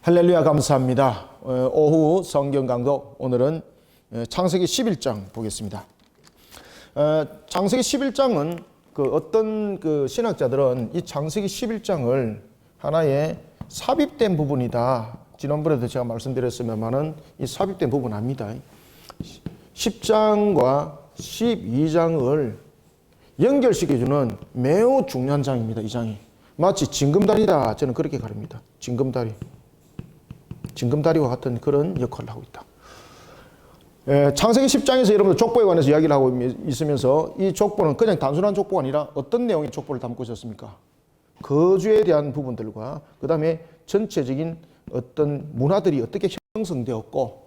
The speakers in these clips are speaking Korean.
할렐루야, 감사합니다. 오후 성경 강독, 오늘은 창세기 11장 보겠습니다. 창세기 11장은 어떤 신학자들은 이 창세기 11장을 하나의 삽입된 부분이다. 지난번에도 제가 말씀드렸으면은 이 삽입된 부분 아닙니다. 10장과 12장을 연결시켜주는 매우 중요한 장입니다. 이 장이 마치 징검다리다, 저는 그렇게 가릅니다. 징검다리와 같은 그런 역할을 하고 있다. 창세기 10장에서 여러분들 족보에 관해서 이야기를 하고 있으면서 이 족보는 그냥 단순한 족보가 아니라 어떤 내용의 족보를 담고 있었습니까? 거주에 대한 부분들과 그 다음에 전체적인 어떤 문화들이 어떻게 형성되었고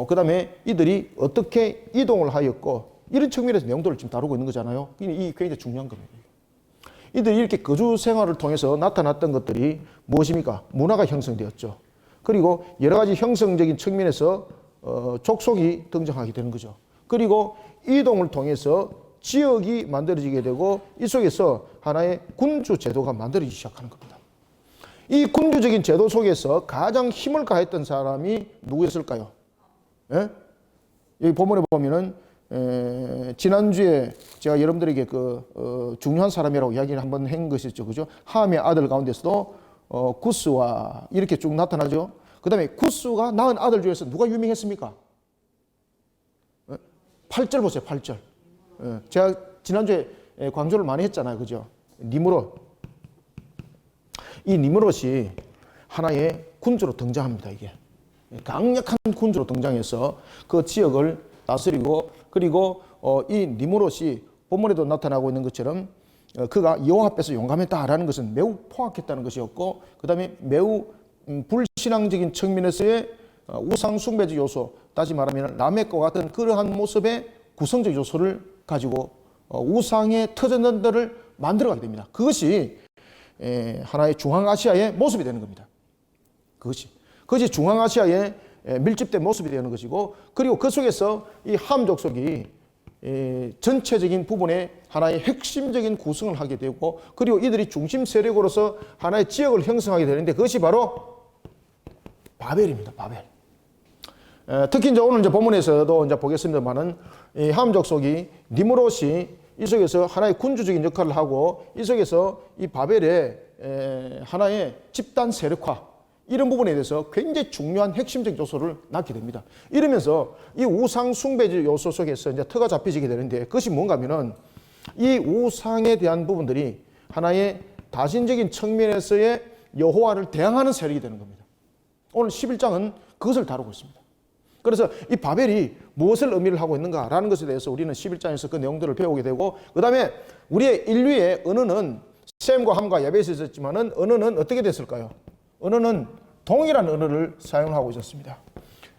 그 다음에 이들이 어떻게 이동을 하였고 이런 측면에서 내용들을 지금 다루고 있는 거잖아요. 이 굉장히 중요한 겁니다. 이들이 이렇게 거주 생활을 통해서 나타났던 것들이 무엇입니까? 문화가 형성되었죠. 그리고 여러 가지 형성적인 측면에서 족속이 등장하게 되는 거죠. 그리고 이동을 통해서 지역이 만들어지게 되고 이 속에서 하나의 군주 제도가 만들어지기 시작하는 겁니다. 이 군주적인 제도 속에서 가장 힘을 가했던 사람이 누구였을까요? 예? 여기 본문에 보면은 지난주에 제가 여러분들에게 중요한 사람이라고 이야기를 한번 한 것이죠. 그죠? 함의 아들 가운데서도 구스와 이렇게 쭉 나타나죠. 그 다음에 구스가 낳은 아들 중에서 누가 유명했습니까? 8절 보세요. 8절. 제가 지난주에 강조를 많이 했잖아요. 그죠? 니므롯. 이 니므롯이 하나의 군주로 등장합니다. 이게 강력한 군주로 등장해서 그 지역을 다스리고, 그리고 이 니므롯이 본문에도 나타나고 있는 것처럼 그가 여호와 앞에서 용감했다라는 것은 매우 포악했다는 것이었고, 그 다음에 매우 불신앙적인 측면에서의 우상 숭배적 요소, 다시 말하면 라멕과 같은 그러한 모습의 구성적 요소를 가지고 우상의 터전들을 만들어가게 됩니다. 그것이 하나의 중앙아시아의 모습이 되는 겁니다. 그것이 중앙아시아의 밀집된 모습이 되는 것이고, 그리고 그 속에서 이 함 족속이 전체적인 부분에 하나의 핵심적인 구성을 하게 되고, 그리고 이들이 중심 세력으로서 하나의 지역을 형성하게 되는데 그것이 바로 바벨입니다. 바벨. 특히 이제 오늘 본문에서도 이제 보겠습니다만은 이 함 족속이 니므롯이 이 속에서 하나의 군주적인 역할을 하고, 이 속에서 이 바벨의 하나의 집단 세력화, 이런 부분에 대해서 굉장히 중요한 핵심적 요소를 낳게 됩니다. 이러면서 이 우상 숭배적 요소 속에서 이제 터가 잡혀지게 되는데 그것이 뭔가 하면은 이 우상에 대한 부분들이 하나의 다신적인 측면에서의 여호와를 대항하는 세력이 되는 겁니다. 오늘 11장은 그것을 다루고 있습니다. 그래서 이 바벨이 무엇을 의미를 하고 있는가라는 것에 대해서 우리는 11장에서 그 내용들을 배우게 되고, 그 다음에 우리의 인류의 언어는 셈과 함과 야벳이 있었지만은 언어는 어떻게 됐을까요? 언어는 동일한 언어를 사용하고 있었습니다.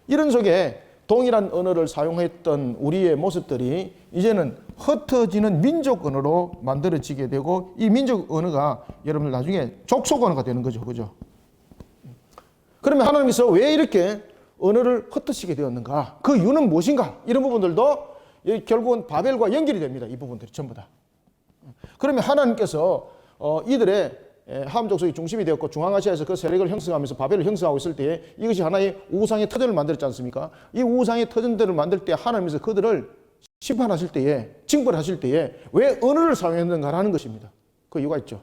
이런 속에 동일한 언어를 사용했던 우리의 모습들이 이제는 흩어지는 민족 언어로 만들어지게 되고, 이 민족 언어가 여러분 나중에 족속 언어가 되는 거죠. 그죠? 그러면 하나님께서 왜 이렇게 언어를 흩어지게 되었는가? 그 이유는 무엇인가? 이런 부분들도 결국은 바벨과 연결이 됩니다. 이 부분들이 전부 다. 그러면 하나님께서 이들의 함 족속이 중심이 되었고 중앙아시아에서 그 세력을 형성하면서 바벨을 형성하고 있을 때 이것이 하나의 우상의 터전을 만들었지 않습니까? 이 우상의 터전들을 만들 때 하나님께서 그들을 심판하실 때에, 징벌하실 때에 왜 언어를 사용했는가라는 것입니다. 그 이유가 있죠.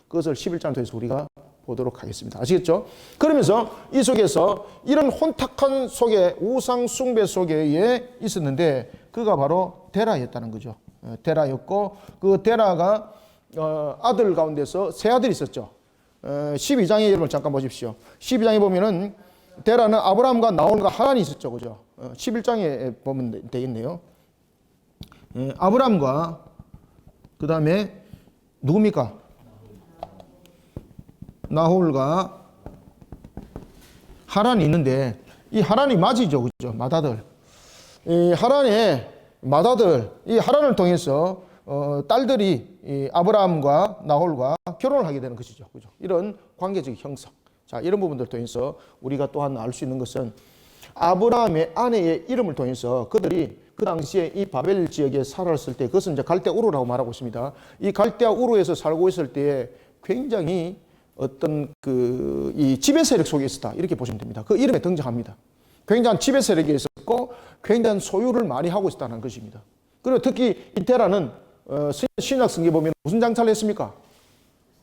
그것을 11장 통해서 우리가 보도록 하겠습니다. 아시겠죠? 그러면서 이 속에서 이런 혼탁한 속에, 우상 숭배 속에 있었는데 그가 바로 데라였다는 거죠. 데라였고, 그 데라가 아들 가운데서 세 아들이 있었죠. 12장에 여러분 잠깐 보십시오. 12장에 보면은 데라는 아브라함과 나홀과 하란이 있었죠. 그죠? 11장에 보면 되겠네요. 아브라함과 그 다음에 누굽니까? 나홀과 하란이 있는데 이 하란이 맞이죠. 그죠? 맏아들. 이 하란의 맏아들, 이 하란을 통해서 딸들이 이 아브라함과 나홀과 결혼을 하게 되는 것이죠. 그죠? 이런 관계적 형성. 자, 이런 부분들 통해서 우리가 또한 알 수 있는 것은 아브라함의 아내의 이름을 통해서 그들이 그 당시에 이 바벨 지역에 살았을 때, 그것은 이제 갈대아 우르라고 말하고 있습니다. 이 갈대아 우르에서 살고 있을 때에 굉장히 어떤 이 지배 세력 속에 있었다. 이렇게 보시면 됩니다. 그 이름에 등장합니다. 굉장한 지배 세력이 있었고 굉장한 소유를 많이 하고 있었다는 것입니다. 그리고 특히 이 테라는 신약 성경에 보면 무슨 장사를 했습니까?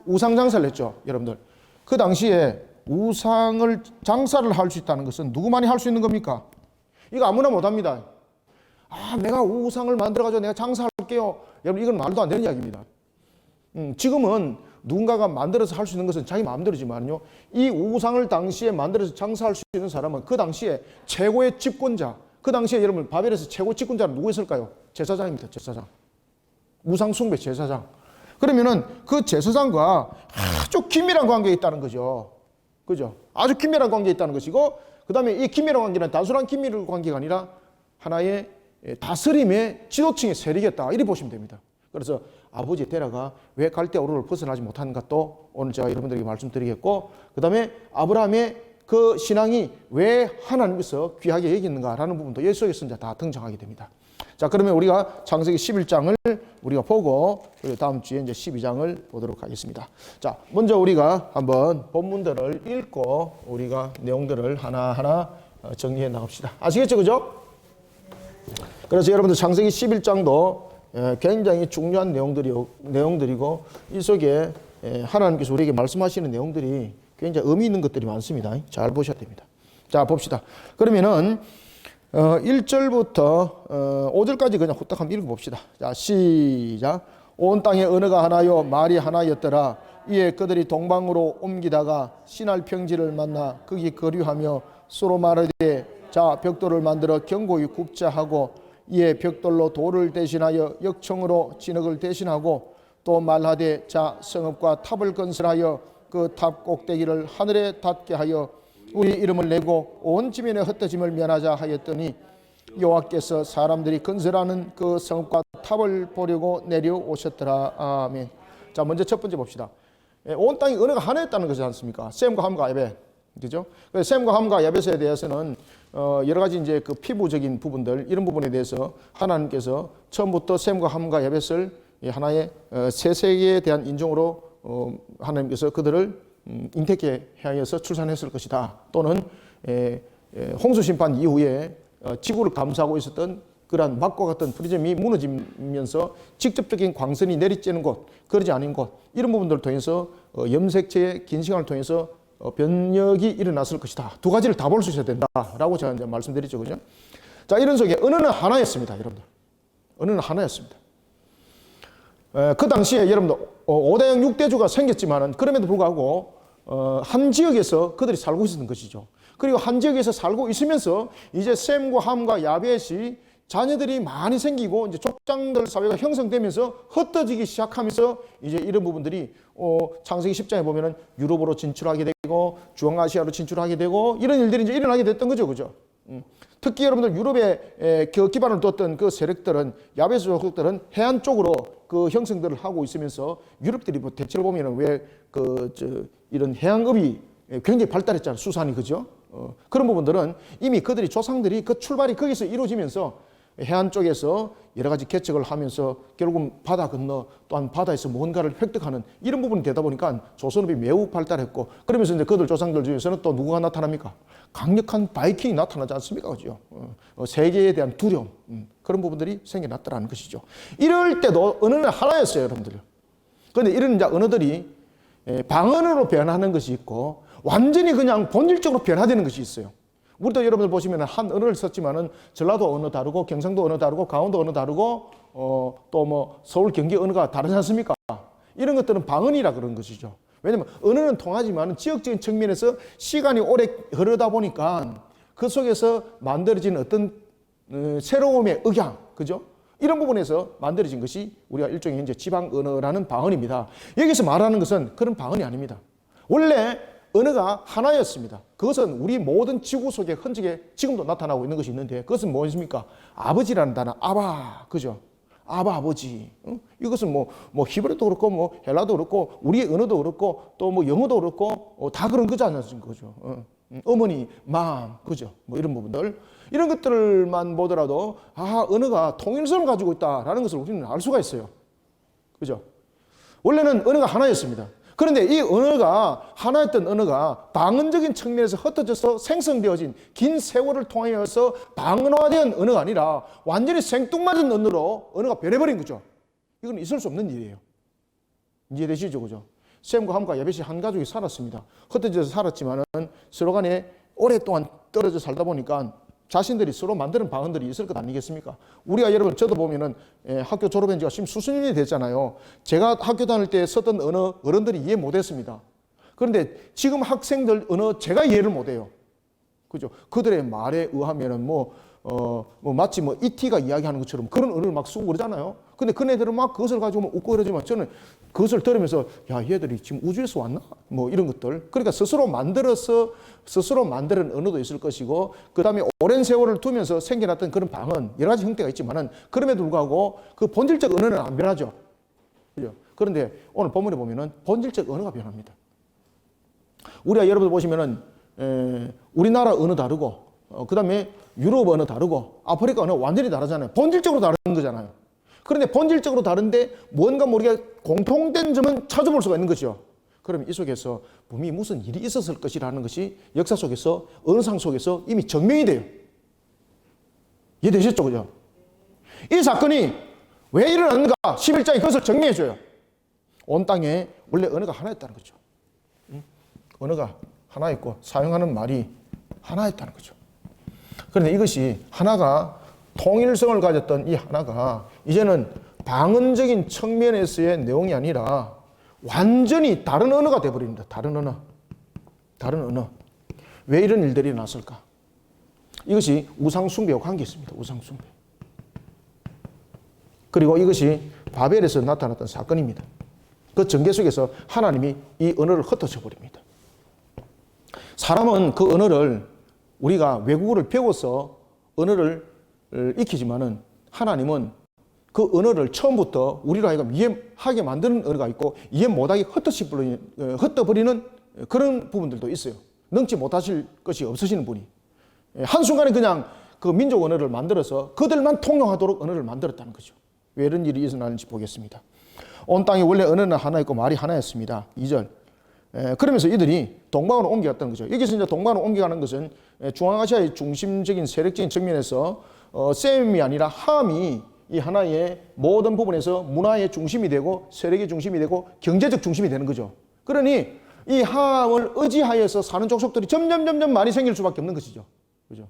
우상 장사를 했죠, 여러분들. 그 당시에 우상을 장사를 할 수 있다는 것은 누구만이 할 수 있는 겁니까? 이거 아무나 못합니다. 내가 우상을 만들어가지고 내가 장사할게요. 여러분, 이건 말도 안 되는 이야기입니다. 지금은 누군가가 만들어서 할 수 있는 것은 자기 마음대로지만요, 이 우상을 당시에 만들어서 장사할 수 있는 사람은 그 당시에 최고의 집권자, 그 당시에 여러분 바벨에서 최고 집권자는 누구였을까요? 제사장입니다. 제사장. 우상 숭배 제사장. 그러면은 그 제사장과 아주 긴밀한 관계에 있다는 거죠. 그죠? 아주 긴밀한 관계에 있다는 것이고, 그 다음에 이 긴밀한 관계는 단순한 긴밀한 관계가 아니라 하나의 다스림의 지도층의 세력이었다. 이렇게 보시면 됩니다. 그래서 아버지 테라가 왜 갈대아우르를 벗어나지 못하는가 또 오늘 제가 여러분들에게 말씀드리겠고, 그 다음에 아브라함의 그 신앙이 왜 하나님께서 귀하게 여기는가라는 부분도 여기 속에서 이제 다 등장하게 됩니다. 자, 그러면 우리가 창세기 11장을 우리가 보고 다음 주에 이제 12장을 보도록 하겠습니다. 자, 먼저 우리가 한번 본문들을 읽고 우리가 내용들을 하나하나 정리해 나갑시다. 아시겠죠? 그죠? 그래서 여러분들 창세기 11장도 굉장히 중요한 내용들이고 이 속에 하나님께서 우리에게 말씀하시는 내용들이 굉장히 의미 있는 것들이 많습니다. 잘 보셔야 됩니다. 자, 봅시다. 그러면은 1절부터 5절까지 그냥 후딱 한번 읽어봅시다. 자, 시작. 온 땅에 언어가 하나요 말이 하나였더라. 이에 그들이 동방으로 옮기다가 시날 평지를 만나 거기 거류하며 서로 말하되 자 벽돌을 만들어 견고히 굽자 하고 이에 벽돌로 돌을 대신하여 역청으로 진흙을 대신하고 또 말하되 자 성읍과 탑을 건설하여 그 탑 꼭대기를 하늘에 닿게 하여 우리 이름을 내고 온 지면에 흩어짐을 면하자 하였더니 여호와께서 사람들이 건설하는 그 성읍과 탑을 보려고 내려오셨더라. 아멘. 자, 먼저 첫 번째 봅시다. 온 땅이 언어가 하나였다는 것이지 않습니까? 셈과 함과 야벳, 그죠? 셈과 함과 야벳에 대해서는 여러 가지 이제 그 피부적인 부분들 이런 부분에 대해서 하나님께서 처음부터 셈과 함과 야벳을 하나의 새 세계에 대한 인종으로 하나님께서 그들을 잉태케 하여서 출산했을 것이다. 또는 홍수 심판 이후에 지구를 감싸고 있었던 그러한 막과 같은 프리즘이 무너지면서 직접적인 광선이 내리쬐는 곳, 그러지 않은 곳 이런 부분들을 통해서 염색체의 긴 시간을 통해서 변력이 일어났을 것이다. 두 가지를 다 볼 수 있어야 된다라고 제가 이제 말씀드렸죠, 그죠? 자, 이런 속에 언어는 하나였습니다, 여러분들. 언어는 하나였습니다. 그 당시에 여러분들 5대양 6대주가 생겼지만은 그럼에도 불구하고 한 지역에서 그들이 살고 있었던 것이죠. 그리고 한 지역에서 살고 있으면서 이제 셈과 함과 야벳이 자녀들이 많이 생기고 이제 족장들 사회가 형성되면서 흩어지기 시작하면서 이제 이런 부분들이 창세기 10장에 보면은 유럽으로 진출하게 되고 중앙아시아로 진출하게 되고 이런 일들이 이제 일어나게 됐던 거죠, 그죠? 특히 여러분들 유럽에 기반을 뒀던 그 세력들은 야베 조국들은 해안 쪽으로 그 형성들을 하고 있으면서 유럽들이 뭐 대체로 보면은 왜 이런 해양업이 굉장히 발달했잖아요, 수산이, 그죠? 그런 부분들은 이미 그들이 조상들이 그 출발이 거기서 이루어지면서 해안 쪽에서 여러 가지 개척을 하면서 결국은 바다 건너 또한 바다에서 뭔가를 획득하는 이런 부분이 되다 보니까 조선업이 매우 발달했고 그러면서 이제 그들 조상들 중에서는 또 누구가 나타납니까? 강력한 바이킹이 나타나지 않습니까? 그죠? 세계에 대한 두려움 그런 부분들이 생겨났다는 것이죠. 이럴 때도 언어는 하나였어요, 여러분들. 그런데 이런 이제 언어들이 방언으로 변하는 것이 있고 완전히 그냥 본질적으로 변화되는 것이 있어요. 우리도 여러분들 보시면 한 언어를 썼지만은 전라도 언어 다르고 경상도 언어 다르고 강원도 언어 다르고 또 뭐 서울 경기 언어가 다르지 않습니까? 이런 것들은 방언이라 그런 것이죠. 왜냐면 언어는 통하지만 지역적인 측면에서 시간이 오래 흐르다 보니까 그 속에서 만들어진 어떤 새로움의 억양, 그죠? 이런 부분에서 만들어진 것이 우리가 일종의 이제 지방 언어라는 방언입니다. 여기서 말하는 것은 그런 방언이 아닙니다. 원래 언어가 하나였습니다. 그것은 우리 모든 지구 속의 흔적에 지금도 나타나고 있는 것이 있는데 그것은 무엇입니까? 아버지라는 단어, 아바, 그죠? 아바, 아버지. 이것은 뭐 히브리어도 그렇고 뭐 헬라도 그렇고 우리의 언어도 그렇고 또 뭐 영어도 그렇고 다 그런 거지 않습니까? 그죠? 어머니, 마음, 그죠? 뭐 이런 부분들. 이런 것들만 보더라도 언어가 통일성을 가지고 있다라는 것을 우리는 알 수가 있어요. 그죠? 원래는 언어가 하나였습니다. 그런데 이 언어가 하나였던 언어가 방언적인 측면에서 흩어져서 생성되어진 긴 세월을 통하여서 방언화된 언어가 아니라 완전히 생뚱맞은 언어로 언어가 변해버린 거죠. 이건 있을 수 없는 일이에요. 이해되시죠? 그죠? 셈과 함과 야벳이 한 가족이 살았습니다. 흩어져서 살았지만은 서로 간에 오랫동안 떨어져 살다 보니까 자신들이 서로 만드는 방언들이 있을 것 아니겠습니까? 우리가 여러분 저도 보면은 학교 졸업한 지가 지금 수십 년이 됐잖아요. 제가 학교 다닐 때 썼던 언어 어른들이 이해 못했습니다. 그런데 지금 학생들 언어 제가 이해를 못해요. 그죠? 그들의 말에 의하면은 마치 이티가 이야기하는 것처럼 그런 언어를 막 쓰고 그러잖아요. 근데 그네들은 막 그것을 가지고 웃고 그러지만 저는 그것을 들으면서 야, 얘들이 지금 우주에서 왔나? 이런 것들. 그러니까 스스로 만드는 언어도 있을 것이고, 그 다음에 오랜 세월을 두면서 생겨났던 그런 방언, 여러 가지 형태가 있지만은, 그럼에도 불구하고 그 본질적 언어는 안 변하죠. 그죠? 그런데 오늘 본문에 보면은 본질적 언어가 변합니다. 우리가 여러분들 보시면은, 우리나라 언어 다르고, 그 다음에 유럽 언어 다르고, 아프리카 언어 완전히 다르잖아요. 본질적으로 다른 거잖아요. 그런데 본질적으로 다른데 뭔가 모르게 공통된 점은 찾아볼 수가 있는 거죠. 그러면 이 속에서 분명히 무슨 일이 있었을 것이라는 것이 역사 속에서, 언어상 속에서 이미 증명이 돼요. 이해되셨죠? 그죠? 이 사건이 왜 일어났는가? 11장이 그것을 증명해줘요. 온 땅에 원래 언어가 하나였다는 거죠. 언어가 하나였고 사용하는 말이 하나였다는 거죠. 그런데 이것이 하나가 통일성을 가졌던 이 하나가 이제는 방언적인 측면에서의 내용이 아니라 완전히 다른 언어가 되어버립니다. 다른 언어. 왜 이런 일들이 났을까? 이것이 우상숭배와 관계 있습니다. 우상숭배. 그리고 이것이 바벨에서 나타났던 사건입니다. 그 전개 속에서 하나님이 이 언어를 흩어져 버립니다. 사람은 그 언어를 우리가 외국어를 배워서 언어를 익히지만은 하나님은 그 언어를 처음부터 우리로 하여금 이해하게 만드는 언어가 있고 이해 못하게 흩어버리는 그런 부분들도 있어요. 능치 못하실 것이 없으시는 분이 한순간에 그냥 그 민족 언어를 만들어서 그들만 통용하도록 언어를 만들었다는 거죠. 왜 이런 일이 일어나는지 보겠습니다. 온 땅에 원래 언어는 하나였고 말이 하나였습니다. 2절. 그러면서 이들이 동방으로 옮겨갔다는 거죠. 여기서 이제 동방으로 옮겨가는 것은 중앙아시아의 중심적인 세력적인 측면에서 셈이 아니라 함이 이 하나의 모든 부분에서 문화의 중심이 되고 세력의 중심이 되고 경제적 중심이 되는 거죠. 그러니 이 함을 의지하여서 사는 족속들이 점점 많이 생길 수밖에 없는 것이죠. 그죠?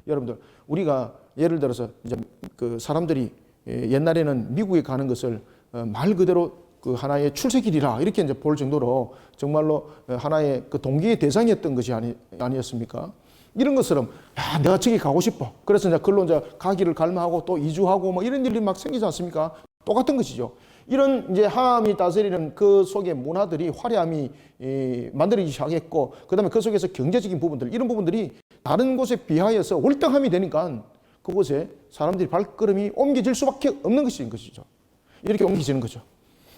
여러분들, 우리가 예를 들어서 이제 그 사람들이 옛날에는 미국에 가는 것을 말 그대로 그 하나의 출세길이라 이렇게 이제 볼 정도로 정말로 하나의 그 동기의 대상이었던 것이 아니었습니까? 이런 것처럼 야, 내가 저기 가고 싶어. 그래서 이제 그걸로 이제 가기를 갈망하고 또 이주하고 이런 일이 막 생기지 않습니까? 똑같은 것이죠. 이런 이제 함이 다스리는 그 속의 문화들이 화려함이 만들어지기 시작했고, 그다음에 그 속에서 경제적인 부분들, 이런 부분들이 다른 곳에 비하여서 월등함이 되니까 그곳에 사람들이 발걸음이 옮겨질 수밖에 없는 것이죠. 이렇게 옮겨지는 거죠.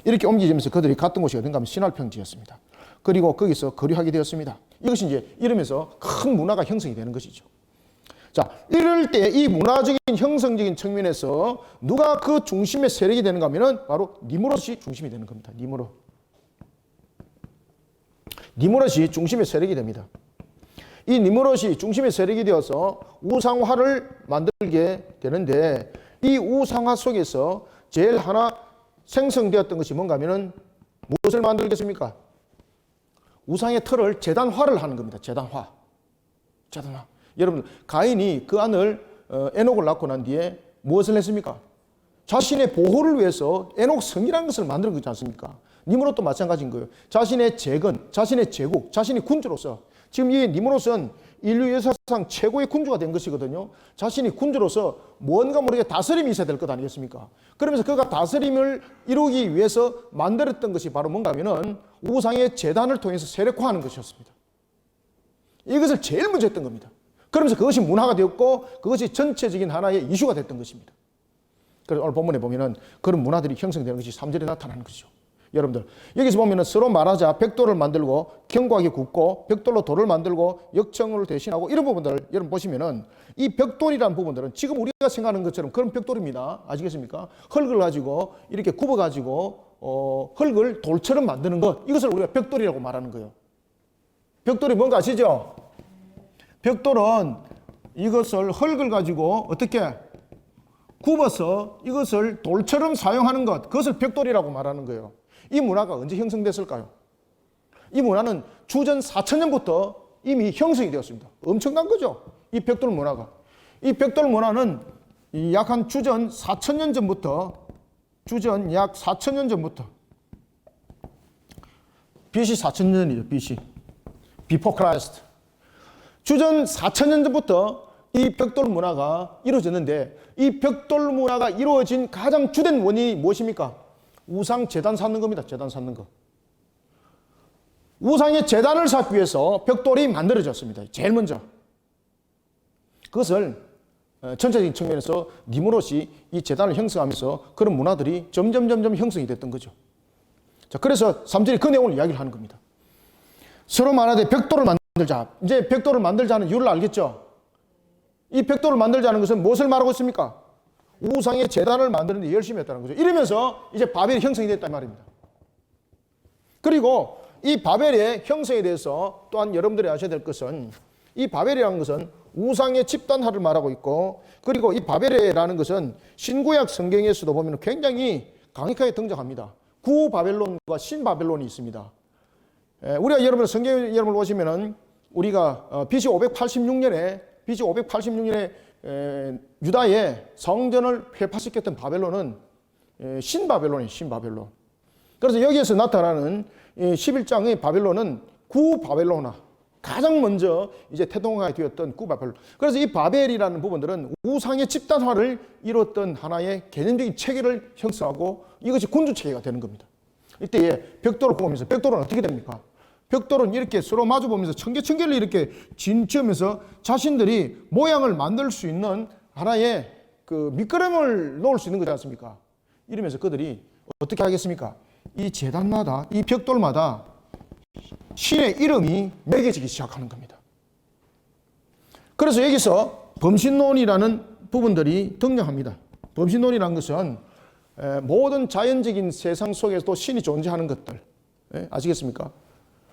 이렇게 옮겨지면서 그들이 갔던 곳이 어딘가 하면 신할평지였습니다. 그리고 거기서 거류하게 되었습니다. 이것이 이제 이러면서 큰 문화가 형성이 되는 것이죠. 자, 이럴 때 이 문화적인 형성적인 측면에서 누가 그 중심의 세력이 되는가 하면은 바로 니무롯이 중심이 되는 겁니다. 니무롯이 중심의 세력이 됩니다. 이 니무롯이 중심의 세력이 되어서 우상화를 만들게 되는데, 이 우상화 속에서 제일 하나 생성되었던 것이 뭔가 하면은 무엇을 만들겠습니까? 우상의 틀을 제단화를 하는 겁니다. 제단화. 여러분, 가인이 그 아들 에녹을 낳고 난 뒤에 무엇을 했습니까? 자신의 보호를 위해서 에녹 성이라는 것을 만드는 거지 않습니까? 니므롯도 마찬가지인 거예요. 자신의 재건, 자신의 제국, 자신이 군주로서, 지금 이 니므롯은 인류 역사상 최고의 군주가 된 것이거든요. 자신이 군주로서 뭔가 모르게 다스림이 있어야 될 것 아니겠습니까? 그러면서 그가 다스림을 이루기 위해서 만들었던 것이 바로 뭔가 하면은 우상의 제단을 통해서 세력화하는 것이었습니다. 이것을 제일 먼저 했던 겁니다. 그러면서 그것이 문화가 되었고 그것이 전체적인 하나의 이슈가 됐던 것입니다. 그래서 오늘 본문에 보면은 그런 문화들이 형성되는 것이 3절에 나타나는 것이죠. 여러분들, 여기서 보면은 서로 말하자 벽돌을 만들고 견고하게 굽고 벽돌로 돌을 만들고 역청을 대신하고 이런 부분들을 여러분 보시면은 이 벽돌이라는 부분들은 지금 우리가 생각하는 것처럼 그런 벽돌입니다. 아시겠습니까? 흙을 가지고 이렇게 굽어가지고 흙을 돌처럼 만드는 것, 이것을 우리가 벽돌이라고 말하는 거예요. 벽돌이 뭔가 아시죠? 벽돌은 이것을 흙을 가지고 어떻게 굽어서 이것을 돌처럼 사용하는 것, 그것을 벽돌이라고 말하는 거예요. 이 문화가 언제 형성됐을까요? 이 문화는 주전 4,000년부터 이미 형성이 되었습니다. 엄청난 거죠, 이 벽돌 문화가. 이 벽돌 문화는 약 한 주전 4,000년 전부터, 주전 약 4,000년 전부터, BC 4,000년이죠, BC. Before Christ. 주전 4,000년 전부터 이 벽돌 문화가 이루어졌는데, 이 벽돌 문화가 이루어진 가장 주된 원인이 무엇입니까? 우상 제단 쌓는 겁니다. 제단 쌓는 거. 우상의 제단을 쌓기 위해서 벽돌이 만들어졌습니다. 제일 먼저. 그것을 전체적인 측면에서 니무롯이 이 제단을 형성하면서 그런 문화들이 점점 형성이 됐던 거죠. 자, 그래서 3절이 그 내용을 이야기를 하는 겁니다. 서로 말하되 벽돌을 만들자. 이제 벽돌을 만들자는 이유를 알겠죠? 이 벽돌을 만들자는 것은 무엇을 말하고 있습니까? 우상의 제단을 만드는 데 열심히 했다는 거죠. 이러면서 이제 바벨이 형성이 됐단 말입니다. 그리고 이 바벨의 형성에 대해서 또한 여러분들이 아셔야 될 것은, 이 바벨이라는 것은 우상의 집단화를 말하고 있고, 그리고 이 바벨이라는 것은 신구약 성경에서도 보면 굉장히 강력하게 등장합니다. 구바벨론과 신바벨론이 있습니다. 우리가 여러분 성경 여러분 보시면은 우리가 BC 586년에 유다의 성전을 회파시켰던 바벨론은 신바벨론이에요. 신바벨론. 그래서 여기에서 나타나는 11장의 바벨론은 구바벨론화, 가장 먼저 이제 태동화가 되었던 구바벨론. 그래서 이 바벨이라는 부분들은 우상의 집단화를 이뤘던 하나의 개념적인 체계를 형성하고, 이것이 군주 체계가 되는 겁니다. 이때에 벽돌을 보면서, 벽돌은 어떻게 됩니까? 벽돌은 이렇게 서로 마주 보면서 청개를 이렇게 지으면서 자신들이 모양을 만들 수 있는 하나의 그 밑거름을 놓을 수 있는 거지 않습니까? 이러면서 그들이 어떻게 하겠습니까? 이 제단마다, 이 벽돌마다 신의 이름이 매겨지기 시작하는 겁니다. 그래서 여기서 범신론이라는 부분들이 등장합니다. 범신론이라는 것은 모든 자연적인 세상 속에서도 신이 존재하는 것들, 아시겠습니까?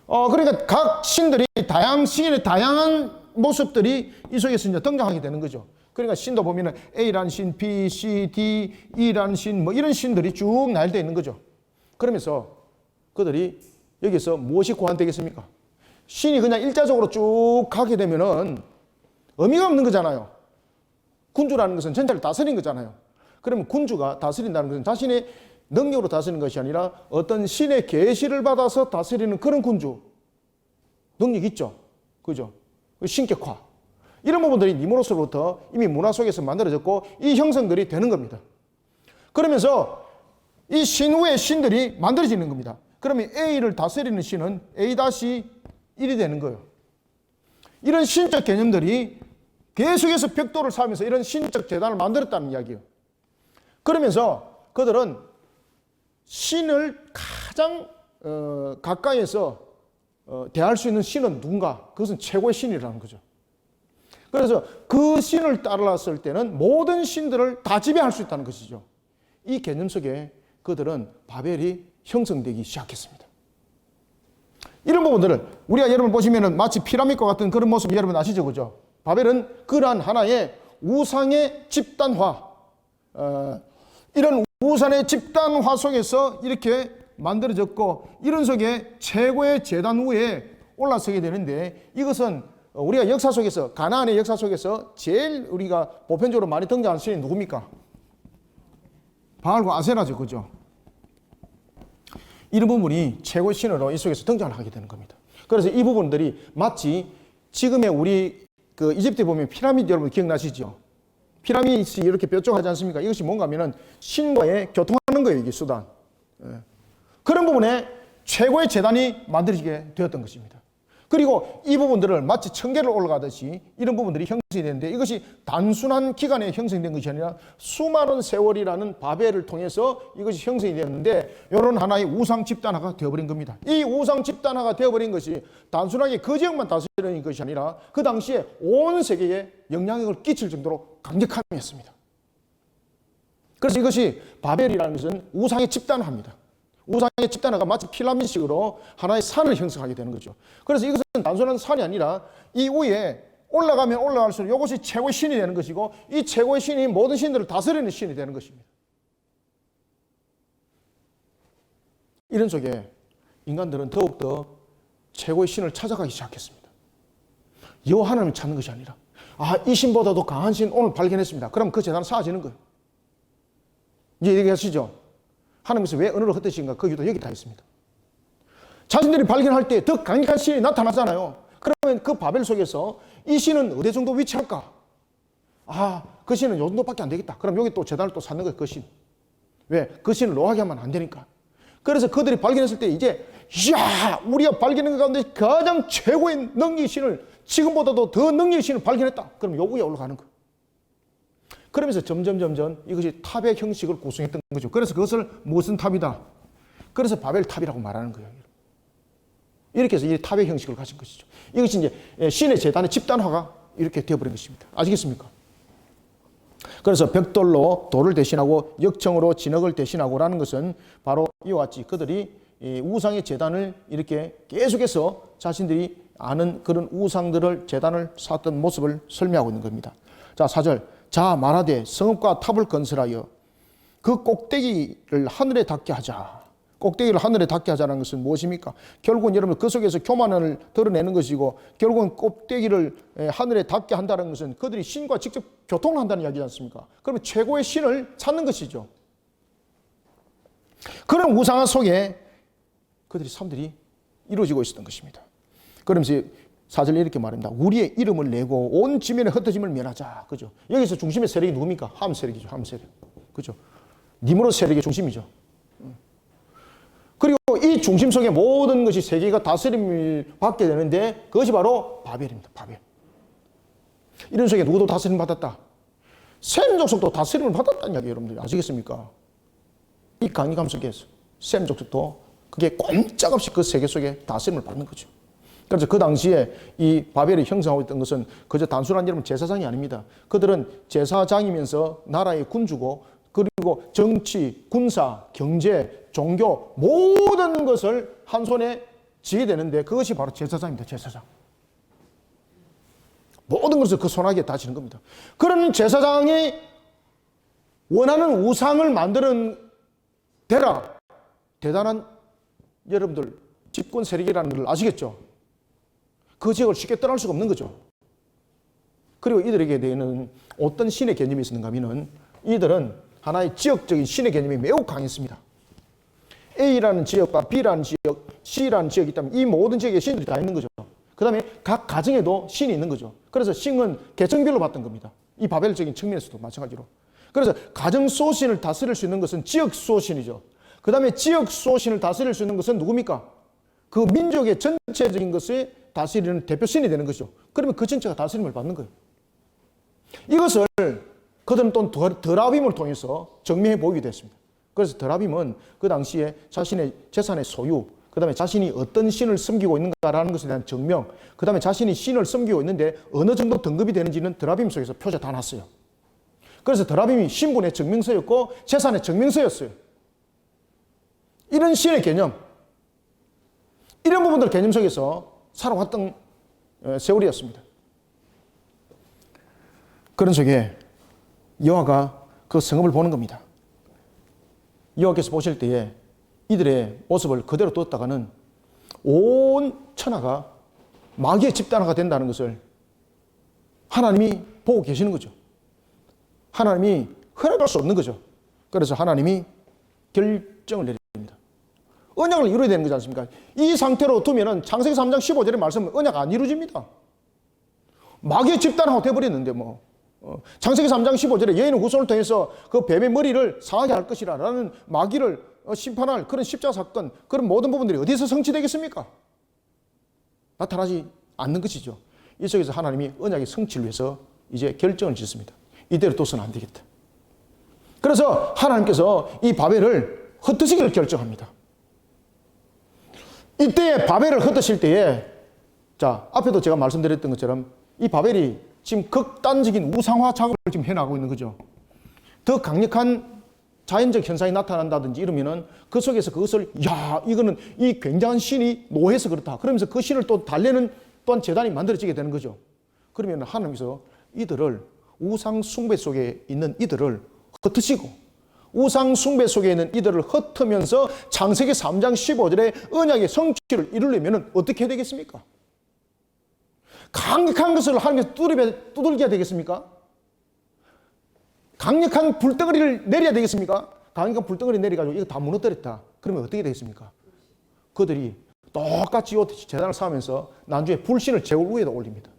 그러니까 각 신들이 신의 다양한 모습들이 이 속에서 이제 등장하게 되는 거죠. 그러니까 신도 보면은 A라는 신, B, C, D, E라는 신, 뭐 이런 신들이 쭉 나열되어 있는 거죠. 그러면서 그들이 여기서 무엇이 고안되겠습니까? 신이 그냥 일자적으로 쭉 가게 되면은 의미가 없는 거잖아요. 군주라는 것은 전체를 다스리는 거잖아요. 그러면 군주가 다스린다는 것은 자신의 능력으로 다스리는 것이 아니라 어떤 신의 계시를 받아서 다스리는 그런 군주. 능력 있죠? 그죠? 신격화. 이런 부분들이 니무롯으로부터 이미 문화 속에서 만들어졌고, 이 형성들이 되는 겁니다. 그러면서 이 신후의 신들이 만들어지는 겁니다. 그러면 A를 다스리는 신은 A-1이 되는 거예요. 이런 신적 개념들이 계속해서 벽돌을 쌓으면서 이런 신적 재단을 만들었다는 이야기예요. 그러면서 그들은 신을 가장 가까이에서 대할 수 있는 신은 누군가? 그것은 최고의 신이라는 거죠. 그래서 그 신을 따랐을 때는 모든 신들을 다 지배할 수 있다는 것이죠. 이 개념 속에 그들은 바벨이 형성되기 시작했습니다. 이런 부분들을 우리가 여러분 보시면은 마치 피라미드과 같은 그런 모습 여러분 아시죠? 그죠? 바벨은 그러한 하나의 우상의 집단화, 이런 우상의 집단화 속에서 이렇게 만들어졌고, 이런 속에 최고의 제단 위에 올라서게 되는데, 이것은 우리가 역사 속에서, 가나안의 역사 속에서 제일 우리가 보편적으로 많이 등장하는 신이 누굽니까? 바알과 아세라죠. 그죠? 이런 부분이 최고의 신으로 이 속에서 등장을 하게 되는 겁니다. 그래서 이 부분들이 마치 지금의 우리 그 이집트에 보면 피라미드 여러분 기억나시죠? 피라미드 이렇게 뾰족하지 않습니까? 이것이 뭔가 하면은 신과의 교통하는 거예요, 이게 수단. 그런 부분에 최고의 재단이 만들어지게 되었던 것입니다. 그리고 이 부분들을 마치 청계를 올라가듯이 이런 부분들이 형성이 되는데, 이것이 단순한 기간에 형성된 것이 아니라 수많은 세월이라는 바벨을 통해서 이것이 형성이 되었는데, 이런 하나의 우상 집단화가 되어버린 겁니다. 이 우상 집단화가 되어버린 것이 단순하게 그 지역만 다스리는 것이 아니라 그 당시에 온 세계에 영향력을 끼칠 정도로 강력함이었습니다. 그래서 이것이 바벨이라는 것은 우상의 집단화입니다. 우상의 집단화가 마치 피라미드식으로 하나의 산을 형성하게 되는 거죠. 그래서 이것은 단순한 산이 아니라 이 위에 올라가면 올라갈수록 이것이 최고의 신이 되는 것이고 이 최고의 신이 모든 신들을 다스리는 신이 되는 것입니다. 이런 속에 인간들은 더욱더 최고의 신을 찾아가기 시작했습니다. 여호와 하나님을 찾는 것이 아니라 이 신보다도 강한 신 오늘 발견했습니다. 그럼 그 재단은 사라지는 거예요. 이제 얘기하시죠. 하나님께서 왜 언어를 흩으신가? 그 이유도 여기 다 있습니다. 자신들이 발견할 때 더 강력한 신이 나타나잖아요. 그러면 그 바벨 속에서 이 신은 어디 정도 위치할까? 그 신은 요 정도밖에 안 되겠다. 그럼 여기 또 재단을 또 쌓는 거예요. 그 신. 왜? 그 신을 노하게 하면 안 되니까. 그래서 그들이 발견했을 때 이제 우리가 발견한 것 가운데 가장 최고의 능력의 신을 지금보다도 더 능력의 신을 발견했다. 그럼 요 위에 올라가는 거예요. 그러면서 점점 이것이 탑의 형식을 구성했던 거죠. 그래서 그것을 무슨 탑이다? 그래서 바벨 탑이라고 말하는 거예요. 이렇게 해서 이 탑의 형식을 가진 것이죠. 이것이 이제 신의 재단의 집단화가 이렇게 되어버린 것입니다. 아시겠습니까? 그래서 벽돌로 돌을 대신하고 역청으로 진흙을 대신하고라는 것은 바로 이와 같이 그들이 우상의 재단을 이렇게 계속해서 자신들이 아는 그런 우상들을 재단을 쌓았던 모습을 설명하고 있는 겁니다. 자, 4절. 자 말하되 성읍과 탑을 건설하여 그 꼭대기를 하늘에 닿게 하자. 꼭대기를 하늘에 닿게 하자는 것은 무엇입니까? 결국은 여러분 그 속에서 교만을 드러내는 것이고 결국은 꼭대기를 하늘에 닿게 한다는 것은 그들이 신과 직접 교통을 한다는 이야기지 않습니까? 그러면 최고의 신을 찾는 것이죠. 그런 우상화 속에 사람들이 이루어지고 있었던 것입니다. 그러면서 4절에 이렇게 말합니다. 우리의 이름을 내고 온 지면에 흩어짐을 면하자. 그죠? 여기서 중심의 세력이 누굽니까? 함 세력이죠. 함 세력. 그죠? 니므롯 세력의 중심이죠. 그리고 이 중심 속에 모든 것이 세계가 다스림을 받게 되는데 그것이 바로 바벨입니다. 바벨. 이런 속에 누구도 다스림을 받았다. 셈 족속도 다스림을 받았다는 이야기 여러분들 아시겠습니까? 이 강력함 속에서 셈 족속도 그게 꼼짝없이 그 세계 속에 다스림을 받는 거죠. 그래서 그 당시에 이 바벨이 형성하고 있던 것은 그저 단순한 여러분 제사장이 아닙니다. 그들은 제사장이면서 나라의 군주고 그리고 정치, 군사, 경제, 종교 모든 것을 한 손에 쥐게 되는데 그것이 바로 제사장입니다. 제사장. 모든 것을 그 손아귀에 다 쥐는 겁니다. 그런 제사장이 원하는 우상을 만드는 데라 대단한 여러분들 집권 세력이라는 걸 아시겠죠? 그 지역을 쉽게 떠날 수가 없는 거죠. 그리고 이들에게 대해는 어떤 신의 개념이 있었는가 하면은 이들은 하나의 지역적인 신의 개념이 매우 강했습니다. A라는 지역과 B라는 지역, C라는 지역이 있다면 이 모든 지역에 신들이 다 있는 거죠. 그 다음에 각 가정에도 신이 있는 거죠. 그래서 신은 계층별로 봤던 겁니다. 이 바벨적인 측면에서도 마찬가지로. 그래서 가정 수호신을 다스릴 수 있는 것은 지역 수호신이죠. 그 다음에 지역 수호신을 다스릴 수 있는 것은 누굽니까? 그 민족의 전체적인 것을 다스리는 대표신이 되는 것이죠. 그러면 그 전체가 다스림을 받는 거예요. 이것을 그들은 또 드라빔을 통해서 정리해 보이게 됐습니다. 그래서 드라빔은 그 당시에 자신의 재산의 소유, 그 다음에 자신이 어떤 신을 섬기고 있는가라는 것에 대한 증명, 그 다음에 자신이 신을 섬기고 있는데 어느 정도 등급이 되는지는 드라빔 속에서 표시가 다 났어요. 그래서 드라빔이 신분의 증명서였고 재산의 증명서였어요. 이런 신의 개념, 이런 부분들 개념 속에서 살아왔던 세월이었습니다. 그런 속에 여호와가 그 성읍을 보는 겁니다. 여호와께서 보실 때에 이들의 모습을 그대로 뒀다가는 온 천하가 마귀의 집단화가 된다는 것을 하나님이 보고 계시는 거죠. 하나님이 허락할 수 없는 거죠. 그래서 하나님이 결정을 내립니다. 언약을 이루어야 되는 거지 않습니까? 이 상태로 두면은 창세기 3장 15절의 말씀은 언약 안 이루어집니다. 마귀의 집단화가 되어버렸는데 뭐. 창세기 3장 15절에 여인의 후손을 통해서 그 뱀의 머리를 상하게 할 것이라 라는 마귀를 심판할 그런 십자가 사건, 그런 모든 부분들이 어디서 성취되겠습니까? 나타나지 않는 것이죠. 이 속에서 하나님이 언약의 성취를 위해서 이제 결정을 짓습니다. 이대로 둬서는 안 되겠다. 그래서 하나님께서 이 바벨을 흩으시기를 결정합니다. 이때에 바벨을 흩으실 때에, 자, 앞에도 제가 말씀드렸던 것처럼 이 바벨이 지금 극단적인 우상화 작업을 지금 해나가고 있는 거죠. 더 강력한 자연적 현상이 나타난다든지 이러면은 그 속에서 그것을 야 이거는 이 굉장한 신이 노해서 그렇다. 그러면서 그 신을 또 달래는 또한 재단이 만들어지게 되는 거죠. 그러면 하나님께서 이들을 우상 숭배 속에 있는 이들을 흩으시고 우상 숭배 속에 있는 이들을 흩으면서 창세기 3장 15절에 언약의 성취를 이루려면 어떻게 해야 되겠습니까? 강력한 것을 하나님께서 두들겨야 되겠습니까? 강력한 불덩어리를 내려야 되겠습니까? 강력한 불덩어리 내려가지고 이거 다 무너뜨렸다. 그러면 어떻게 되겠습니까? 그들이 똑같이 재단을 쌓으면서 나중에 불신을 제울 위에다 올립니다.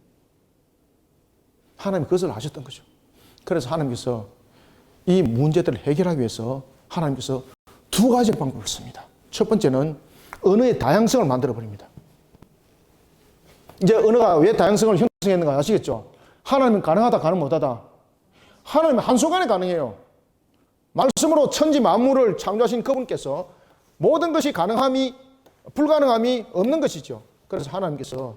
하나님이 그것을 아셨던 거죠. 그래서 하나님께서 이 문제들을 해결하기 위해서 하나님께서 두 가지 방법을 씁니다. 첫 번째는 언어의 다양성을 만들어버립니다. 이제 언어가 왜 다양성을 형성했는가 아시겠죠? 하나님은 가능하다, 가능 못하다. 하나님은 한순간에 가능해요. 말씀으로 천지 만물을 창조하신 그분께서 모든 것이 가능함이 불가능함이 없는 것이죠. 그래서 하나님께서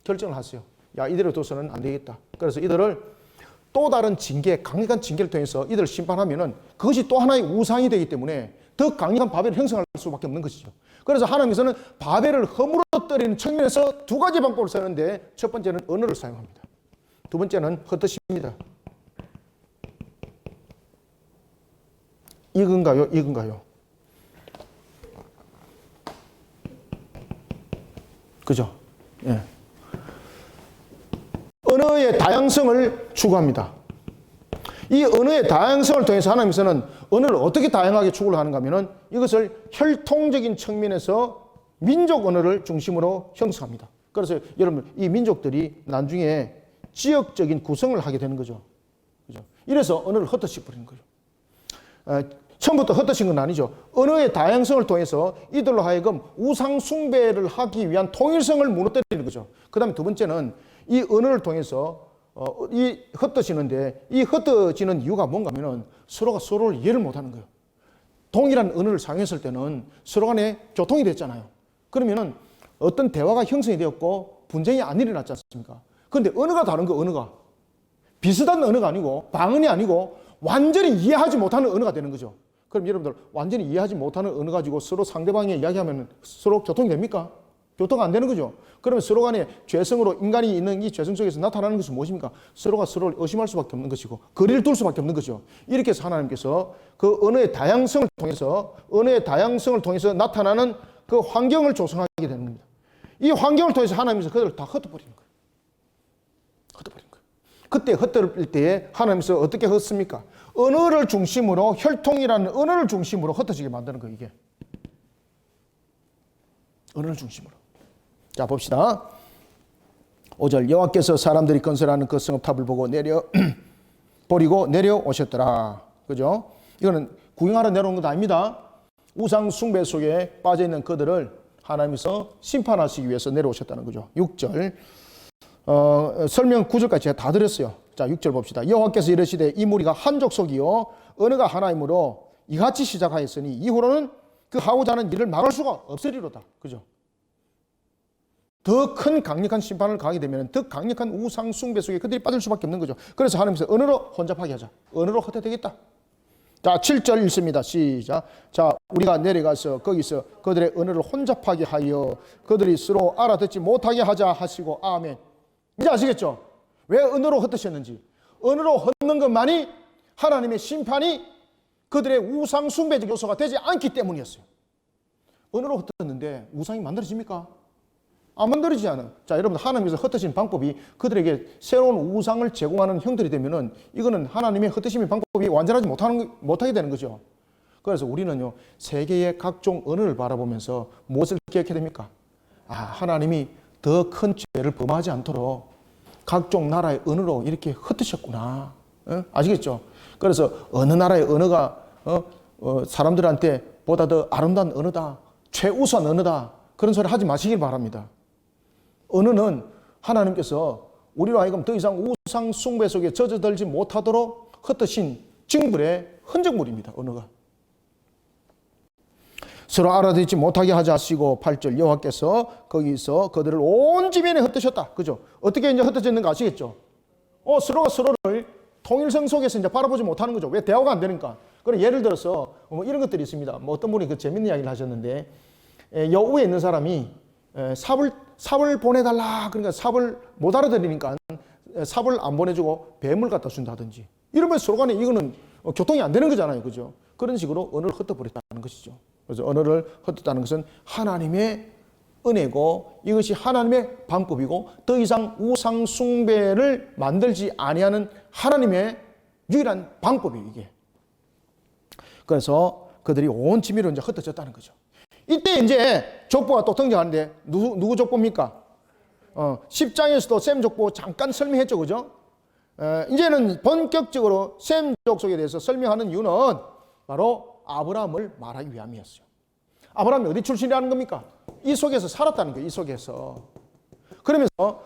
결정을 하세요. 야, 이대로 둬서는 안 되겠다. 그래서 이들을 또 다른 징계, 강력한 징계를 통해서 이들을 심판하면은 그것이 또 하나의 우상이 되기 때문에 더 강력한 바벨을 형성할 수밖에 없는 것이죠. 그래서 하나님께서는 바벨을 허물어뜨리는 측면에서 두 가지 방법을 쓰는데 첫 번째는 언어를 사용합니다. 두 번째는 흩으십니다. 이건가요? 이건가요? 그죠? 예. 언어의 다양성을 추구합니다. 이 언어의 다양성을 통해서 하나님께서는 언어를 어떻게 다양하게 추구를 하는가 하면은 이것을 혈통적인 측면에서 민족 언어를 중심으로 형성합니다. 그래서 여러분, 이 민족들이 나중에 지역적인 구성을 하게 되는 거죠. 그죠? 이래서 언어를 흩어져 버리는 거죠. 처음부터 흩어진 건 아니죠. 언어의 다양성을 통해서 이들로 하여금 우상 숭배를 하기 위한 통일성을 무너뜨리는 거죠. 그 다음에 두 번째는 이 언어를 통해서 이 흩어지는데 이 흩어지는 이유가 뭔가 하면은 서로가 서로를 이해를 못하는 거예요. 동일한 언어를 사용했을 때는 서로 간에 교통이 됐잖아요. 그러면은 어떤 대화가 형성이 되었고 분쟁이 안 일어났지 않습니까? 그런데 언어가 다른 거, 언어가 비슷한 언어가 아니고 방언이 아니고 완전히 이해하지 못하는 언어가 되는 거죠. 그럼 여러분들 완전히 이해하지 못하는 언어 가지고 서로 상대방이 이야기하면 서로 교통이 됩니까? 교통이 안 되는 거죠. 그러면 서로 간에 죄성으로 인간이 있는 이 죄성 속에서 나타나는 것은 무엇입니까? 서로가 서로를 의심할 수밖에 없는 것이고 거리를 둘 수밖에 없는 거죠. 이렇게 해서 하나님께서 그 언어의 다양성을 통해서 나타나는 그 환경을 조성하게 되는 겁니다. 이 환경을 통해서 하나님께서 그들을 다 흩어버리는 거예요. 흩어버리는 거예요. 그때 흩어질 때에 하나님께서 어떻게 흩습니까? 언어를 중심으로, 혈통이라는 언어를 중심으로 흩어지게 만드는 거예요, 이게. 언어를 중심으로. 자, 봅시다. 5절. 여호와께서 사람들이 건설하는 그 성읍탑을 보고 버리고 내려오셨더라. 그죠? 이거는 구경하러 내려온 건 아닙니다. 우상 숭배 속에 빠져있는 그들을 하나님께서 심판하시기 위해서 내려오셨다는 거죠. 6절. 설명 9절까지 제가 다 드렸어요. 자, 6절 봅시다. 여호와께서 이르시되 이 무리가 한 족속이요 언어가 하나이므로 이같이 시작하였으니 이후로는 그 하고자 하는 일을 막을 수가 없으리로다. 그죠? 더 큰 강력한 심판을 가게 되면 더 강력한 우상 숭배 속에 그들이 빠질 수밖에 없는 거죠. 그래서 하나님께서 언어로 혼잡하게 하자. 언어로 흩어되겠다. 자, 7절 읽습니다. 시작. 자, 우리가 내려가서 거기서 그들의 언어를 혼잡하게 하여 그들이 서로 알아듣지 못하게 하자 하시고 아멘. 이제 아시겠죠? 왜 언어로 흩으셨는지. 언어로 흩는 것만이 하나님의 심판이 그들의 우상 숭배적 요소가 되지 않기 때문이었어요. 언어로 흩었는데 우상이 만들어집니까? 안 만들어지지 않아요. 자, 여러분, 하나님께서 흩으신 방법이 그들에게 새로운 우상을 제공하는 형들이 되면은 이거는 하나님의 흩으심의 방법이 완전하지 못하게 되는 거죠. 그래서 우리는요, 세계의 각종 언어를 바라보면서 무엇을 기억해야 됩니까? 하나님이 더 큰 죄를 범하지 않도록 각종 나라의 언어로 이렇게 흩으셨구나. 아시겠죠? 그래서 어느 나라의 언어가 사람들한테 보다 더 아름다운 언어다, 최우수한 언어다, 그런 소리 하지 마시길 바랍니다. 언어는 하나님께서 우리로 하여금 더 이상 우상 숭배 속에 젖어들지 못하도록 흩으신 징벌의 흔적물입니다. 언어가. 서로 알아듣지 못하게 하지 하시고 8절 여호와께서 거기서 그들을 온 지면에 흩으셨다. 그죠? 어떻게 이제 흩어졌는가 아시겠죠? 서로가 서로를 통일성 속에서 이제 바라보지 못하는 거죠. 왜? 대화가 안 되니까. 그래 예를 들어서 뭐 이런 것들이 있습니다. 뭐 어떤 분이 그 재밌는 이야기를 하셨는데 여우에 있는 사람이 삽을 보내달라 그러니까 삽을 못 알아들으니까 삽을 안 보내주고 뱀을 갖다 준다든지 이러면 서로 간에 이거는 교통이 안 되는 거잖아요. 그죠? 그런 식으로 언어를 헛떠버렸다는 것이죠. 그래서 언어를 헛떴다는 것은 하나님의 은혜고 이것이 하나님의 방법이고 더 이상 우상 숭배를 만들지 아니하는 하나님의 유일한 방법이에요. 이게. 그래서 그들이 온 지미로 이제 흩어졌다는 거죠. 이때 이제 족보가 또 등장하는데 누구 족보입니까? 10장에서도 셈 족보 잠깐 설명했죠. 그죠? 이제는 본격적으로 셈 족속에 대해서 설명하는 이유는 바로 아브라함을 말하기 위함이었어요. 아브라함이 어디 출신이라는 겁니까? 이 속에서 살았다는 거예요. 이 속에서. 그러면서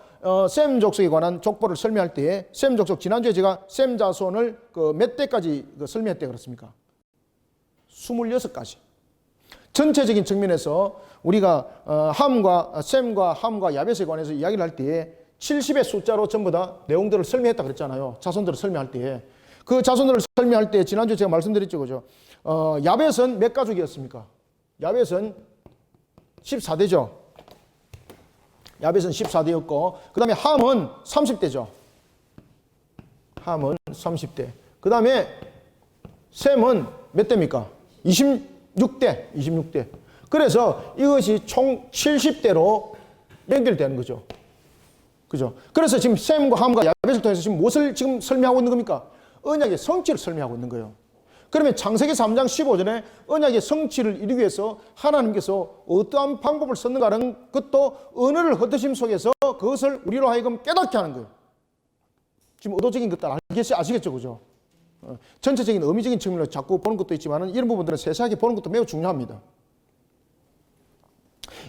셈 족속에 관한 족보를 설명할 때에 셈 족속 지난주에 제가 셈 자손을 몇 대까지 설명했대 그렇습니까? 26가지. 전체적인 측면에서 우리가 셈과 함과 야벳에 관해서 이야기를 할 때에 70의 숫자로 전부 다 내용들을 설명했다 그랬잖아요. 자손들을 설명할 때에. 그 자손들을 설명할 때 지난주에 제가 말씀드렸죠. 그죠? 야벳은 몇 가족이었습니까? 야벳은 14대죠. 야벳은 14대였고 그 다음에 함은 30대죠. 함은 30대. 그 다음에 셈은 몇 대입니까? 26대. 그래서 이것이 총 70대로 연결되는 거죠. 그죠? 그래서 지금 셈과 함과 야벳을 통해서 지금 무엇을 지금 설명하고 있는 겁니까? 언약의 성취를 설명하고 있는 거예요. 그러면 창세기 3장 15절에 언약의 성취를 이루기 위해서 하나님께서 어떠한 방법을 썼는가라는 것도 언어를 헛되심 속에서 그것을 우리로 하여금 깨닫게 하는 거예요. 지금 의도적인 것들 아시겠죠? 그죠? 전체적인 의미적인 측면으로 자꾸 보는 것도 있지만 이런 부분들은 세세하게 보는 것도 매우 중요합니다.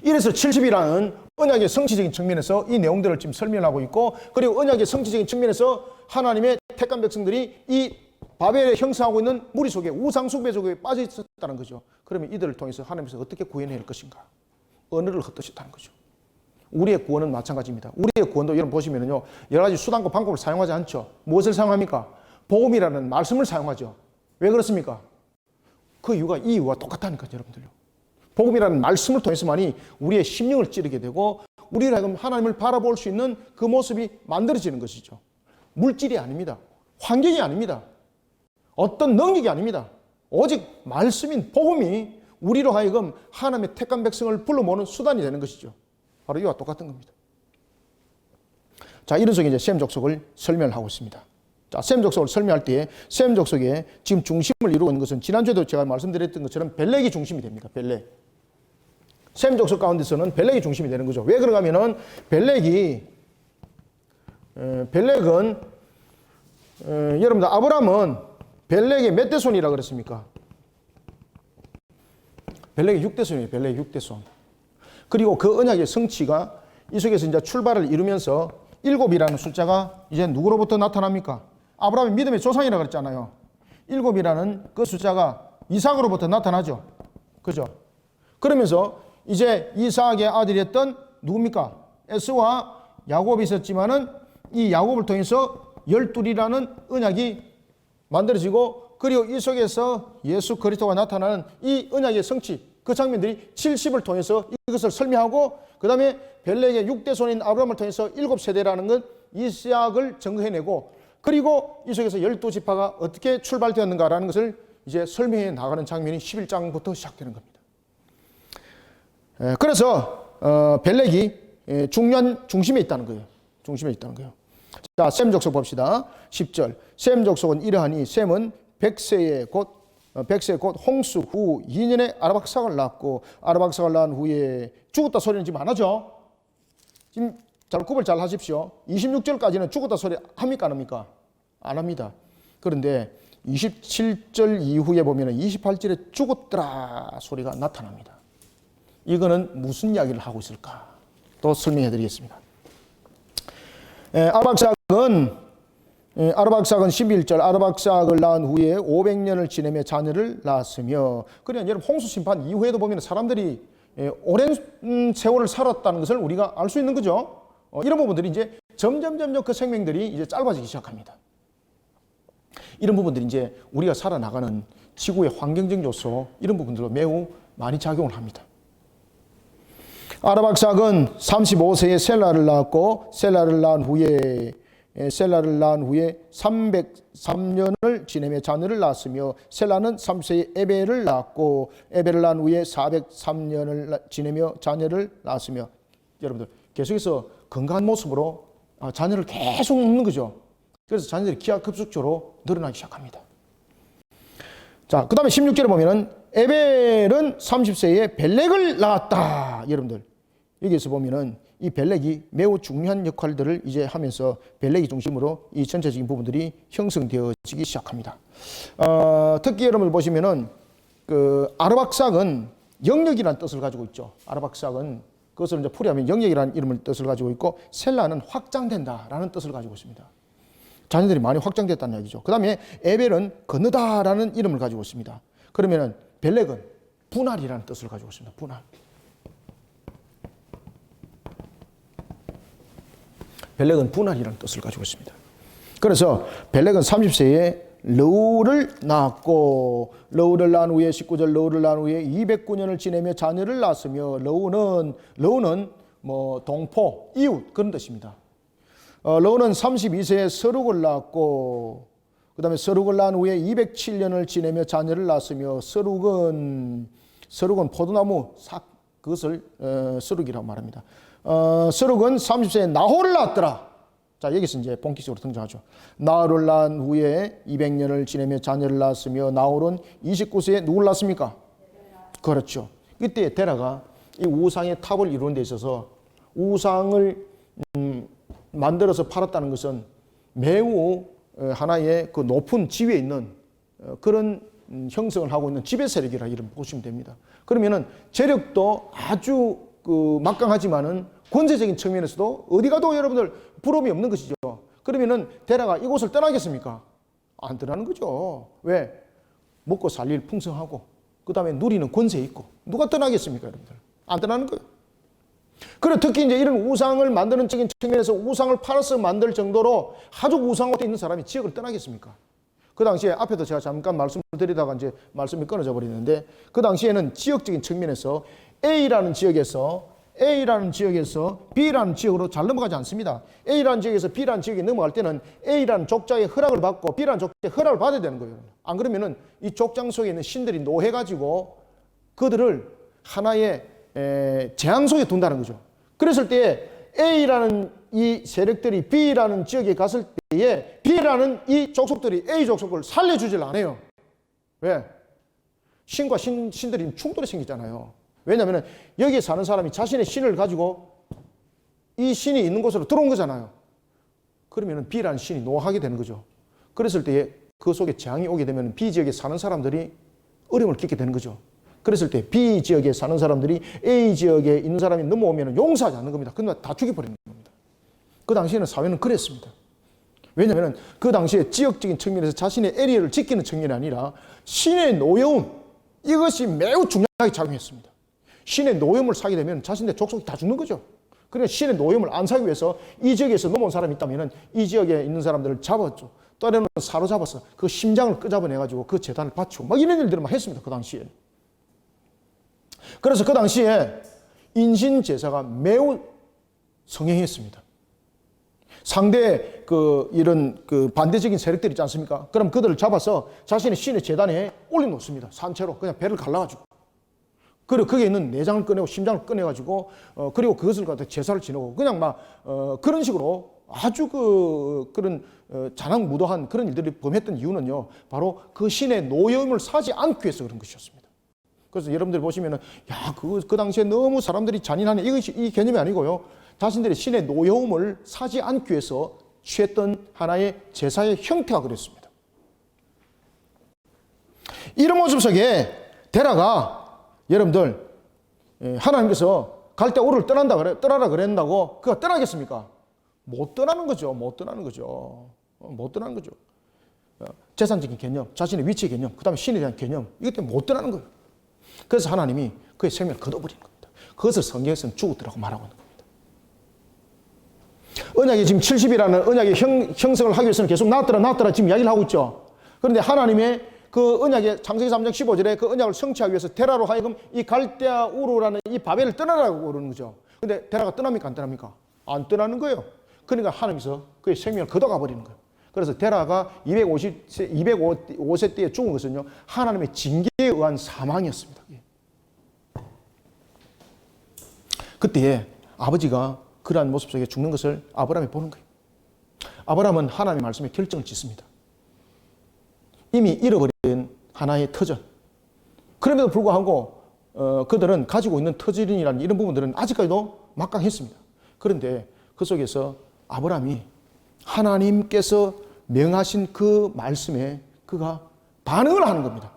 이래서 70이라는 언약의 성취적인 측면에서 이 내용들을 지금 설명하고 있고 그리고 언약의 성취적인 측면에서 하나님의 택한 백성들이 이 바벨에 형성하고 있는 무리 속에 우상 숭배 속에 빠져 있었다는 거죠. 그러면 이들을 통해서 하나님께서 어떻게 구해낼 것인가? 언어를 헛되셨다는 거죠. 우리의 구원은 마찬가지입니다. 우리의 구원도 여러분 보시면요 여러 가지 수단과 방법을 사용하지 않죠. 무엇을 사용합니까? 복음이라는 말씀을 사용하죠. 왜 그렇습니까? 그 이유가 이 이유와 똑같다니까요, 여러분들요. 복음이라는 말씀을 통해서만이 우리의 심령을 찌르게 되고 우리를 하여금 하나님을 바라볼 수 있는 그 모습이 만들어지는 것이죠. 물질이 아닙니다. 환경이 아닙니다. 어떤 능력이 아닙니다. 오직 말씀인 복음이 우리로 하여금 하나님의 택한 백성을 불러 모으는 수단이 되는 것이죠. 바로 이와 똑같은 겁니다. 자, 이런 속에 이제 셈 족속을 설명을 하고 있습니다. 자, 셈 족속을 설명할 때에 셈 족속에 지금 중심을 이루고 있는 것은 지난주에도 제가 말씀드렸던 것처럼 벨렉이 중심이 됩니다. 벨렉. 셈 족속 가운데서는 벨렉이 중심이 되는 거죠. 왜 그런가 하면은 벨렉은 여러분들 아브라함은 벨렉의 몇 대손이라 그랬습니까? 벨렉의 6대손이에요. 벨렉의 6대손. 그리고 그 언약의 성취가 이 속에서 이제 출발을 이루면서 7이라는 숫자가 이제 누구로부터 나타납니까? 아브라함의 믿음의 조상이라 그랬잖아요. 7이라는 그 숫자가 이삭으로부터 나타나죠. 그죠? 그러면서 이제 이삭의 아들이었던 누굽니까? 에스와 야곱이 있었지만은 이 야곱을 통해서 12이라는 언약이 만들어지고 그리고 이 속에서 예수 그리스도가 나타나는 이 언약의 성취 그 장면들이 70을 통해서 이것을 설명하고 그 다음에 벨렉의 6대손인 아브라함을 통해서 7세대라는 것 이삭을 증거해내고 그리고 이 속에서 12지파가 어떻게 출발되었는가라는 것을 이제 설명해 나가는 장면이 11장부터 시작되는 겁니다. 그래서 벨렉이 중심에 있다는 거예요. 중심에 있다는 거예요. 자, 셈 족속 봅시다. 10절. 셈 족속은 이러하니 셈은 100세 곧 홍수 후 2년에 아르박삭을 낳았고 아르박삭을 낳은 후에 죽었다 소리는 지금 안 하죠? 지금 잘 구별 잘 하십시오. 26절까지는 죽었다 소리 합니까 안 합니까? 안 합니다. 그런데 27절 이후에 보면 28절에 죽었더라 소리가 나타납니다. 이거는 무슨 이야기를 하고 있을까? 또 설명해 드리겠습니다. 아르박삭은 11절 아르박삭을 낳은 후에 500년을 지내며 자녀를 낳았으며 그러니까 여러분 홍수 심판 이후에도 보면 사람들이 오랜 세월을 살았다는 것을 우리가 알 수 있는 거죠. 이런 부분들이 이제 점점 그 생명들이 이제 짧아지기 시작합니다. 이런 부분들이 이제 우리가 살아나가는 지구의 환경적 요소 이런 부분들로 매우 많이 작용을 합니다. 아르박삭은 35세에 셀라를 낳았고 셀라를 낳은 후에 303년을 지내며 자녀를 낳았으며 셀라는 30세에 에벨을 낳았고 에벨을 낳은 후에 403년을 지내며 자녀를 낳았으며 여러분들 계속해서 건강한 모습으로 자녀를 계속 낳는 거죠. 그래서 자녀들이 기하급수적으로 늘어나기 시작합니다. 자, 그 다음에 16절에 보면은 에벨은 30세에 벨렉을 낳았다. 여러분들 여기에서 보면은 이 벨렉이 매우 중요한 역할들을 이제 하면서 벨렉이 중심으로 이 전체적인 부분들이 형성되어지기 시작합니다. 특히 여러분들 보시면은 그 아르박삭은 영역이라는 뜻을 가지고 있죠. 아르박삭은 그것을 이제 풀이하면 영역이라는 이름을 뜻을 가지고 있고 셀라는 확장된다라는 뜻을 가지고 있습니다. 자녀들이 많이 확장됐다는 얘기죠. 그 다음에 에벨은 건너다라는 이름을 가지고 있습니다. 그러면은 벨렉은 분할이라는 뜻을 가지고 있습니다. 분할. 벨렉은 분할이라는 뜻을 가지고 있습니다. 그래서 벨렉은 30세에 러우를 낳았고 러우를 낳은 후에 19절 러우를 낳은 후에 209년을 지내며 자녀를 낳았으며 러우는 뭐 동포, 이웃 그런 뜻입니다. 러우는 32세에 서룩을 낳았고 그 다음에 서룩을 낳은 후에 207년을 지내며 자녀를 낳았으며 서룩은 포도나무 삭 그것을 서룩이라고 말합니다. 서룩은 30세에 나홀을 낳았더라. 자, 여기서 이제 본격적으로 등장하죠. 나홀을 낳은 후에 200년을 지내며 자녀를 낳았으며 나홀은 29세에 누굴 낳습니까? 그렇죠. 그때 데라가 이 우상의 탑을 이루는 데 있어서 우상을 만들어서 팔았다는 것은 매우 하나의 그 높은 지위에 있는 그런 형성을 하고 있는 지배 세력이라 이름 보시면 됩니다. 그러면은 재력도 아주 막강하지만은 권세적인 측면에서도 어디 가도 여러분들 부러움이 없는 것이죠. 그러면은 데라가 이곳을 떠나겠습니까? 안 떠나는 거죠. 왜? 먹고 살 일 풍성하고 그 다음에 누리는 권세 있고 누가 떠나겠습니까, 여러분들? 안 떠나는 거예요. 그리고 특히 이제 이런 우상을 만드는 적인 측면에서 우상을 팔아서 만들 정도로 아주 우상화되어 있는 사람이 지역을 떠나겠습니까? 그 당시에 앞에도 제가 잠깐 말씀을 드리다가 이제 말씀이 끊어져 버리는데 그 당시에는 지역적인 측면에서 A라는 지역에서 B라는 지역으로 잘 넘어가지 않습니다. A라는 지역에서 B라는 지역에 넘어갈 때는 A라는 족장의 허락을 받고 B라는 족장의 허락을 받아야 되는 거예요. 안 그러면은 이 족장 속에 있는 신들이 노해가지고 그들을 하나의 재앙 속에 둔다는 거죠. 그랬을 때에 A라는 이 세력들이 B라는 지역에 갔을 때에 B라는 이 족속들이 A 족속을 살려주질 않아요. 왜? 신과 신들이 충돌이 생기잖아요. 왜냐하면 여기에 사는 사람이 자신의 신을 가지고 이 신이 있는 곳으로 들어온 거잖아요. 그러면 B라는 신이 노하게 되는 거죠. 그랬을 때에 그 속에 재앙이 오게 되면 B 지역에 사는 사람들이 어려움을 겪게 되는 거죠. 그랬을 때 B 지역에 사는 사람들이 A 지역에 있는 사람이 넘어오면 용서하지 않는 겁니다. 그냥 다 죽여버리는 겁니다. 그 당시에는 사회는 그랬습니다. 왜냐하면 그 당시에 지역적인 측면에서 자신의 에리어를 지키는 측면이 아니라 신의 노여움 이것이 매우 중요하게 작용했습니다. 신의 노염을 사게 되면 자신의 족속이 다 죽는 거죠. 그러니까 신의 노염을 안 사기 위해서 이 지역에서 넘어온 사람이 있다면 이 지역에 있는 사람들을 잡았죠. 때로는 사로잡아서 그 심장을 끄잡아내가지고 그 재단을 바치고 막 이런 일들을 막 했습니다. 그 당시에. 그래서 그 당시에 인신 제사가 매우 성행했습니다. 상대 이런 반대적인 세력들 있지 않습니까? 그럼 그들을 잡아서 자신의 신의 재단에 올려놓습니다. 산채로 그냥 배를 갈라가지고. 그리고 거기에 있는 내장을 꺼내고 심장을 꺼내가지고 그리고 그것을 갖다 제사를 지내고 그냥 막 그런 식으로 아주 그런 잔악무도한 그런 일들을 범했던 이유는요, 바로 그 신의 노여움을 사지 않기 위해서 그런 것이었습니다. 그래서 여러분들 보시면은 그 당시에 너무 사람들이 잔인하네 이것이 이 개념이 아니고요, 자신들의 신의 노여움을 사지 않기 위해서 취했던 하나의 제사의 형태가 그랬습니다. 이런 모습 속에 데라가 여러분들 하나님께서 갈대우르를 떠나라 그랬다고 그가 떠나겠습니까? 못 떠나는 거죠. 못 떠나는 거죠. 재산적인 개념, 자신의 위치의 개념, 그 다음에 신에 대한 개념, 이것 때문에 못 떠나는 거예요. 그래서 하나님이 그의 생명을 거둬버리는 겁니다. 그것을 성경에서는 죽었더라고 말하고 있는 겁니다. 언약이 지금 70이라는 언약의 형성을 하기 위해서는 계속 나왔더라 지금 이야기를 하고 있죠. 그런데 하나님의 그 언약의 창세기 3장 15절에 그 언약을 성취하기 위해서 테라로 하여금 이 갈대아 우르라는 이 바벨을 떠나라고 그러는 거죠. 근데 테라가 떠납니까 안 떠납니까? 안 떠나는 거예요. 그러니까 하나님께서 그의 생명을 걷어가 버리는 거예요. 그래서 테라가 205세 때에 죽은 것은요, 하나님의 징계에 의한 사망이었습니다. 그때에 아버지가 그러한 모습 속에 죽는 것을 아브라함이 보는 거예요. 아브라함은 하나님의 말씀에 결정을 짓습니다. 이미 잃어버린 하나의 터전. 그럼에도 불구하고 그들은 가지고 있는 터전이라는 이런 부분들은 아직까지도 막강했습니다. 그런데 그 속에서 아브라함이 하나님께서 명하신 그 말씀에 그가 반응을 하는 겁니다.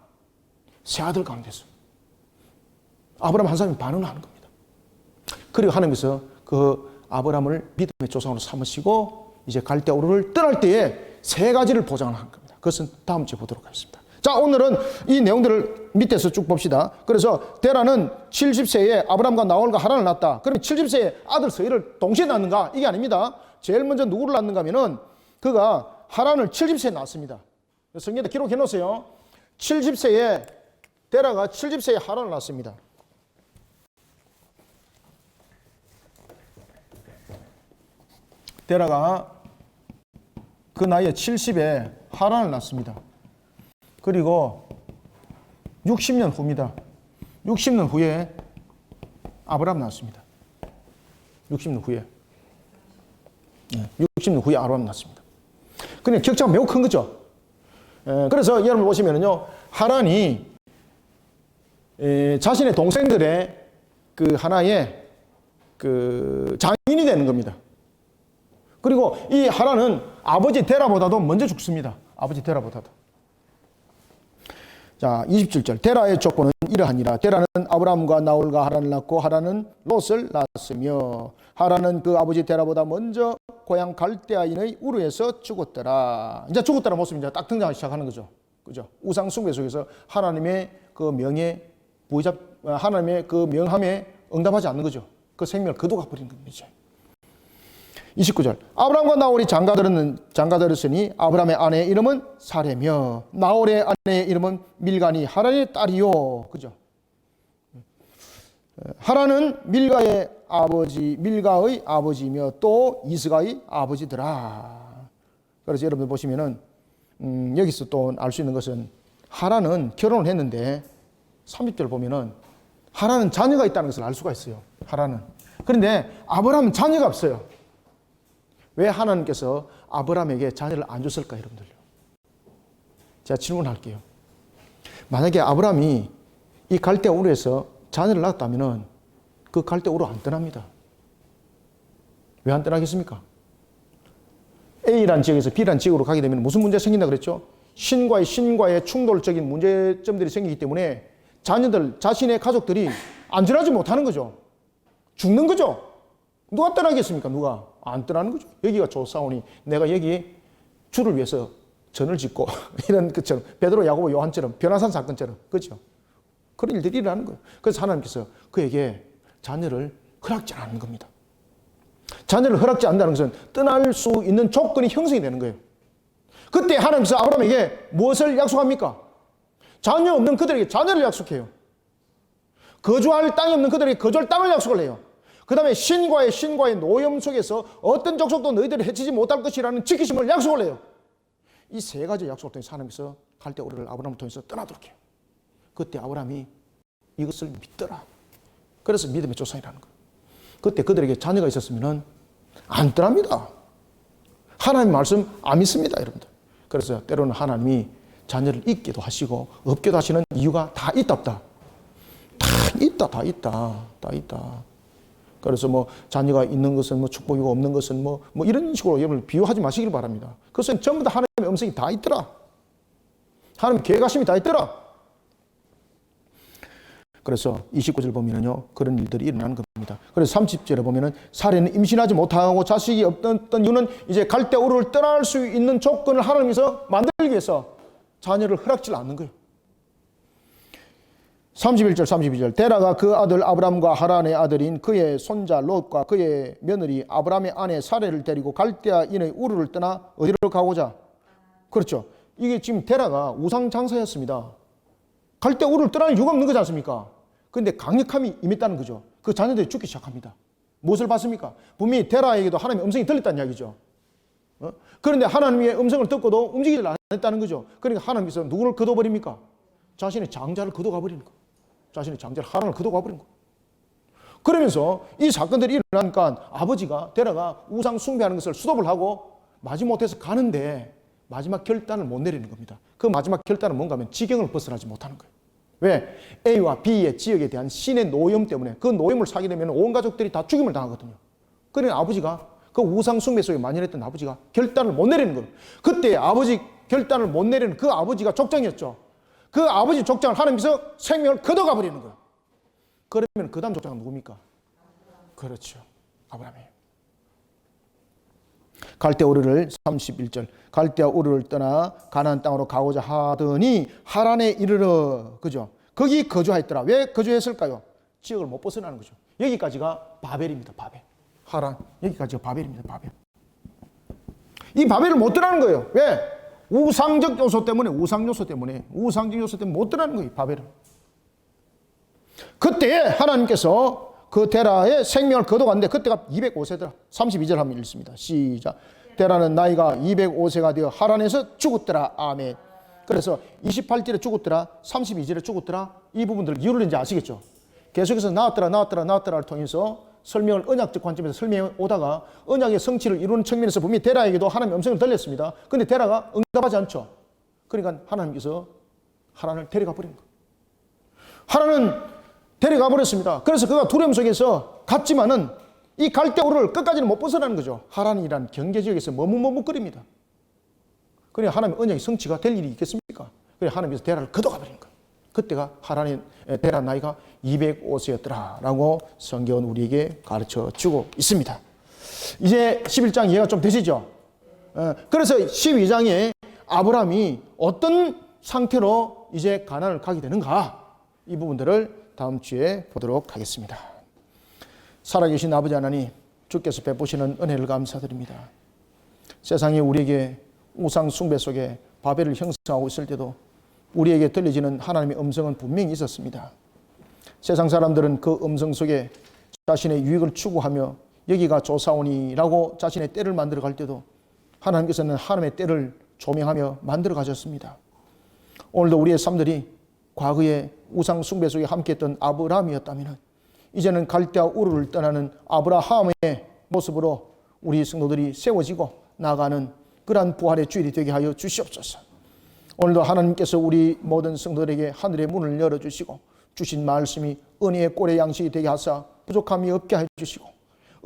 세 아들 가운데서 아브라함 한 사람이 반응을 하는 겁니다. 그리고 하나님께서 그 아브라함을 믿음의 조상으로 삼으시고 이제 갈대아 우르를 떠날 때에 세 가지를 보장을 한 겁니다. 그것은 다음 주에 보도록 하겠습니다. 자, 오늘은 이 내용들을 밑에서 쭉 봅시다. 그래서 데라는 70세에 아브라함과 나홀과 하란을 낳았다. 그러면 70세에 아들 서이를 동시에 낳는가? 이게 아닙니다. 제일 먼저 누구를 낳는가 하면은 그가 하란을 70세에 낳았습니다. 성경에 기록해 놓으세요. 70세에 데라가 70세에 하란을 낳았습니다. 데라가 그 나이에 70에 하란을 낳습니다. 그리고 60년 후입니다. 60년 후에 아브라함 낳았습니다. 60년 후에. 60년 후에 아브라함 낳았습니다. 근데 격차가 매우 큰 거죠. 그래서 여러분 보시면은요, 하란이 자신의 동생들의 그 하나의 그 장인이 되는 겁니다. 그리고 이 하란은 아버지 데라보다도 먼저 죽습니다. 아버지 데라보다도. 자, 27절. 데라의 족보는 이러하니라. 데라는 아브라함과 나홀과 하란을 낳고 하란은 롯을 낳았으며 하란은 그 아버지 데라보다 먼저 고향 갈대아인의 우르에서 죽었더라. 이제 죽었다는 모습이 이제 딱 등장하기 시작하는 거죠. 그죠? 우상 숭배 속에서 하나님의 그 명예 하나님의 그 명함에 응답하지 않는 거죠. 그 생명을 거두가 버린 겁니다. 29절. 아브라함과 나홀이 장가들었으니 아브라함의 아내의 이름은 사레며 나홀의 아내의 이름은 밀가니 하란의 딸이요. 그죠? 하란은 밀가의 아버지이며 또 이스가의 아버지더라. 그래서 여러분 보시면은 여기서 또 알 수 있는 것은 하란은 결혼을 했는데 30절 보면은 하란은 자녀가 있다는 것을 알 수가 있어요. 하란은. 그런데 아브라함은 자녀가 없어요. 왜 하나님께서 아브라함에게 자녀를 안 줬을까, 여러분들요? 제가 질문할게요. 만약에 아브라함이 이 갈대아 우르에서 자녀를 낳았다면 그 갈대아 우르 안 떠납니다. 왜 안 떠나겠습니까? A라는 지역에서 B라는 지역으로 가게 되면 무슨 문제가 생긴다 그랬죠? 신과의 충돌적인 문제점들이 생기기 때문에 자녀들, 자신의 가족들이 안전하지 못하는 거죠. 죽는 거죠. 누가 떠나겠습니까? 누가? 안 떠나는 거죠. 여기가 좋사오니 내가 여기 주를 위해서 전을 짓고 이런 것처럼 베드로, 야고보, 요한처럼 변화산 사건처럼, 그렇죠? 그런 일들이 일어나는 거예요. 그래서 하나님께서 그에게 자녀를 허락지 않는 겁니다. 자녀를 허락지 않는다는 것은 떠날 수 있는 조건이 형성이 되는 거예요. 그때 하나님께서 아브라함에게 무엇을 약속합니까? 자녀 없는 그들에게 자녀를 약속해요. 거주할 땅이 없는 그들에게 거주할 땅을 약속을 해요. 그 다음에 신과의 노염 속에서 어떤 족속도 너희들을 해치지 못할 것이라는 지키심을 약속을 해요. 이 세 가지 약속을 통해서 하나님께서 갈대아 우르를 아브라함을 통해서 떠나도록 해요. 그때 아브라함이 이것을 믿더라. 그래서 믿음의 조상이라는 거예요. 그때 그들에게 자녀가 있었으면 안 떠납니다. 하나님 말씀 안 믿습니다, 여러분들. 그래서 때로는 하나님이 자녀를 있게도 하시고 없게도 하시는 이유가 다 있다 없다. 다 있다. 그래서 뭐 자녀가 있는 것은 뭐 축복이고 없는 것은 뭐 이런 식으로 여러분 비유하지 마시길 바랍니다. 그것은 전부 다 하나님의 음성이 다 있더라. 하나님 계획하심이 다 있더라. 그래서 29절 보면은요, 그런 일들이 일어나는 겁니다. 그래서 30절에 보면은 사례는 임신하지 못하고 자식이 없던 이유는 이제 갈대아 우르를 떠날 수 있는 조건을 하나님께서 만들기 위해서 자녀를 허락지 않는 거예요. 31절 32절 데라가 그 아들 아브람과 하란의 아들인 그의 손자 롯과 그의 며느리 아브람의 아내 사레를 데리고 갈대아인의 우르를 떠나 어디로 가고자. 그렇죠. 이게 지금 데라가 우상 장사였습니다. 갈대아 우르를 떠날 이유가 없는 거지 않습니까? 그런데 강력함이 임했다는 거죠. 그 자녀들이 죽기 시작합니다. 무엇을 봤습니까? 분명히 데라에게도 하나님의 음성이 들렸다는 이야기죠. 그런데 하나님의 음성을 듣고도 움직이질 안 했다는 거죠. 그러니까 하나님께서 누구를 거둬버립니까? 자신의 장자를 거둬가 버리는 거예요. 자신의 장자를 하란을 거둬가 버린 거예요. 그러면서 이 사건들이 일어나니까 아버지가 데라가 우상 숭배하는 것을 수독을 하고 마지못해서 가는데 마지막 결단을 못 내리는 겁니다. 그 마지막 결단은 뭔가 하면 지경을 벗어나지 못하는 거예요. 왜? A와 B의 지역에 대한 신의 노염 때문에 그 노염을 사게 되면 온 가족들이 다 죽임을 당하거든요. 그러니 아버지가 그 우상 숭배 속에 만연했던 아버지가 결단을 못 내리는 거예요. 그때 아버지 결단을 못 내리는 그 아버지가 족장이었죠. 그 아버지 족장을 하나님께서 생명을 거둬가 버리는 거예요. 그러면 그 다음 족장은 누굽니까? 그렇죠. 아브라함이에요. 갈대아 우르를 31절 갈대아 우르를 떠나 가나안 땅으로 가고자 하더니 하란에 이르러 그죠? 거기 거주하였더라. 왜 거주했을까요? 지역을 못 벗어나는 거죠. 여기까지가 바벨입니다. 바벨. 하란 여기까지가 바벨입니다. 바벨. 이 바벨을 못 떠나는 거예요. 왜? 우상적 요소 때문에 우상적 요소 때문에 못 떠나는 거예요. 바벨은. 그때 하나님께서 그 데라의 생명을 거둬갔는데 그때가 205세더라. 32절 한번 읽습니다. 시작. 데라는 나이가 205세가 되어 하란에서 죽었더라. 아멘. 그래서 28절에 죽었더라. 32절에 죽었더라. 이 부분들 이유를 이제 아시겠죠? 계속해서 나왔더라를 통해서 설명을 언약적 관점에서 설명해 오다가 언약의 성취를 이루는 측면에서 분명히 데라에게도 하나님의 음성을 들렸습니다. 그런데 데라가 응답하지 않죠. 그러니까 하나님께서 하란을 데려가 버린 거예요. 하란은 데려가 버렸습니다. 그래서 그가 두려움 속에서 갔지만은 이 갈대아 우르를 끝까지는 못 벗어나는 거죠. 하란이란 경계지역에서 머뭇머뭇거립니다. 그러니 하나님의 언약의 성취가 될 일이 있겠습니까? 그래서 하나님께서 데라를 거둬가 버린 거예요. 그때가 하란의 데라 나이가 205세였더라라고 성경은 우리에게 가르쳐 주고 있습니다. 이제 11장 이해가 좀 되시죠? 그래서 12장에 아브라함이 어떤 상태로 이제 가나안을 가게 되는가, 이 부분들을 다음 주에 보도록 하겠습니다. 살아계신 아버지 하나님, 주께서 베푸시는 은혜를 감사드립니다. 세상에 우리에게 우상 숭배 속에 바벨을 형성하고 있을 때도 우리에게 들려지는 하나님의 음성은 분명히 있었습니다. 세상 사람들은 그 음성 속에 자신의 유익을 추구하며 여기가 좋사오니라고 자신의 때를 만들어 갈 때도 하나님께서는 하나님의 때를 조명하며 만들어 가셨습니다. 오늘도 우리의 삶들이 과거의 우상 숭배 속에 함께했던 아브라함이었다면 이제는 갈대아 우르를 떠나는 아브라함의 모습으로 우리 성도들이 세워지고 나아가는 그러한 부활의 주일이 되게 하여 주시옵소서. 오늘도 하나님께서 우리 모든 성도들에게 하늘의 문을 열어주시고 주신 말씀이 은혜의 꼴의 양식이 되게 하사 부족함이 없게 해주시고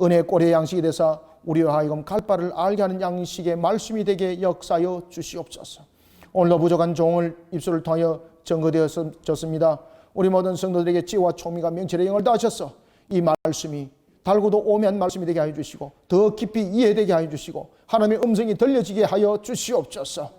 은혜의 꼴의 양식이 되사 우리와 하여금 갈 바를 알게 하는 양식의 말씀이 되게 역사하여 주시옵소서. 오늘도 부족한 종을 입술을 통하여 증거되었습니다. 우리 모든 성도들에게 지혜와 총미가 명철의 영을 다하셔서 이 말씀이 달고도 오묘한 말씀이 되게 하여 주시고 더 깊이 이해되게 하여 주시고 하나님의 음성이 들려지게 하여 주시옵소서.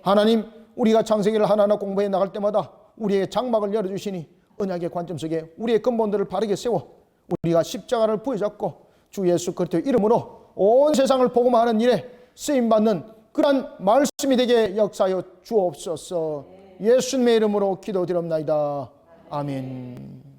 하나님, 우리가 창세기를 하나하나 공부해 나갈 때마다 우리의 장막을 열어주시니 언약의 관점 속에 우리의 근본들을 바르게 세워 우리가 십자가를 부여잡고 주 예수 그리스도의 이름으로 온 세상을 복음하는 일에 쓰임받는 그러한 말씀이 되게 역사하여 주옵소서. 예수님의 이름으로 기도드립나이다. 아멘.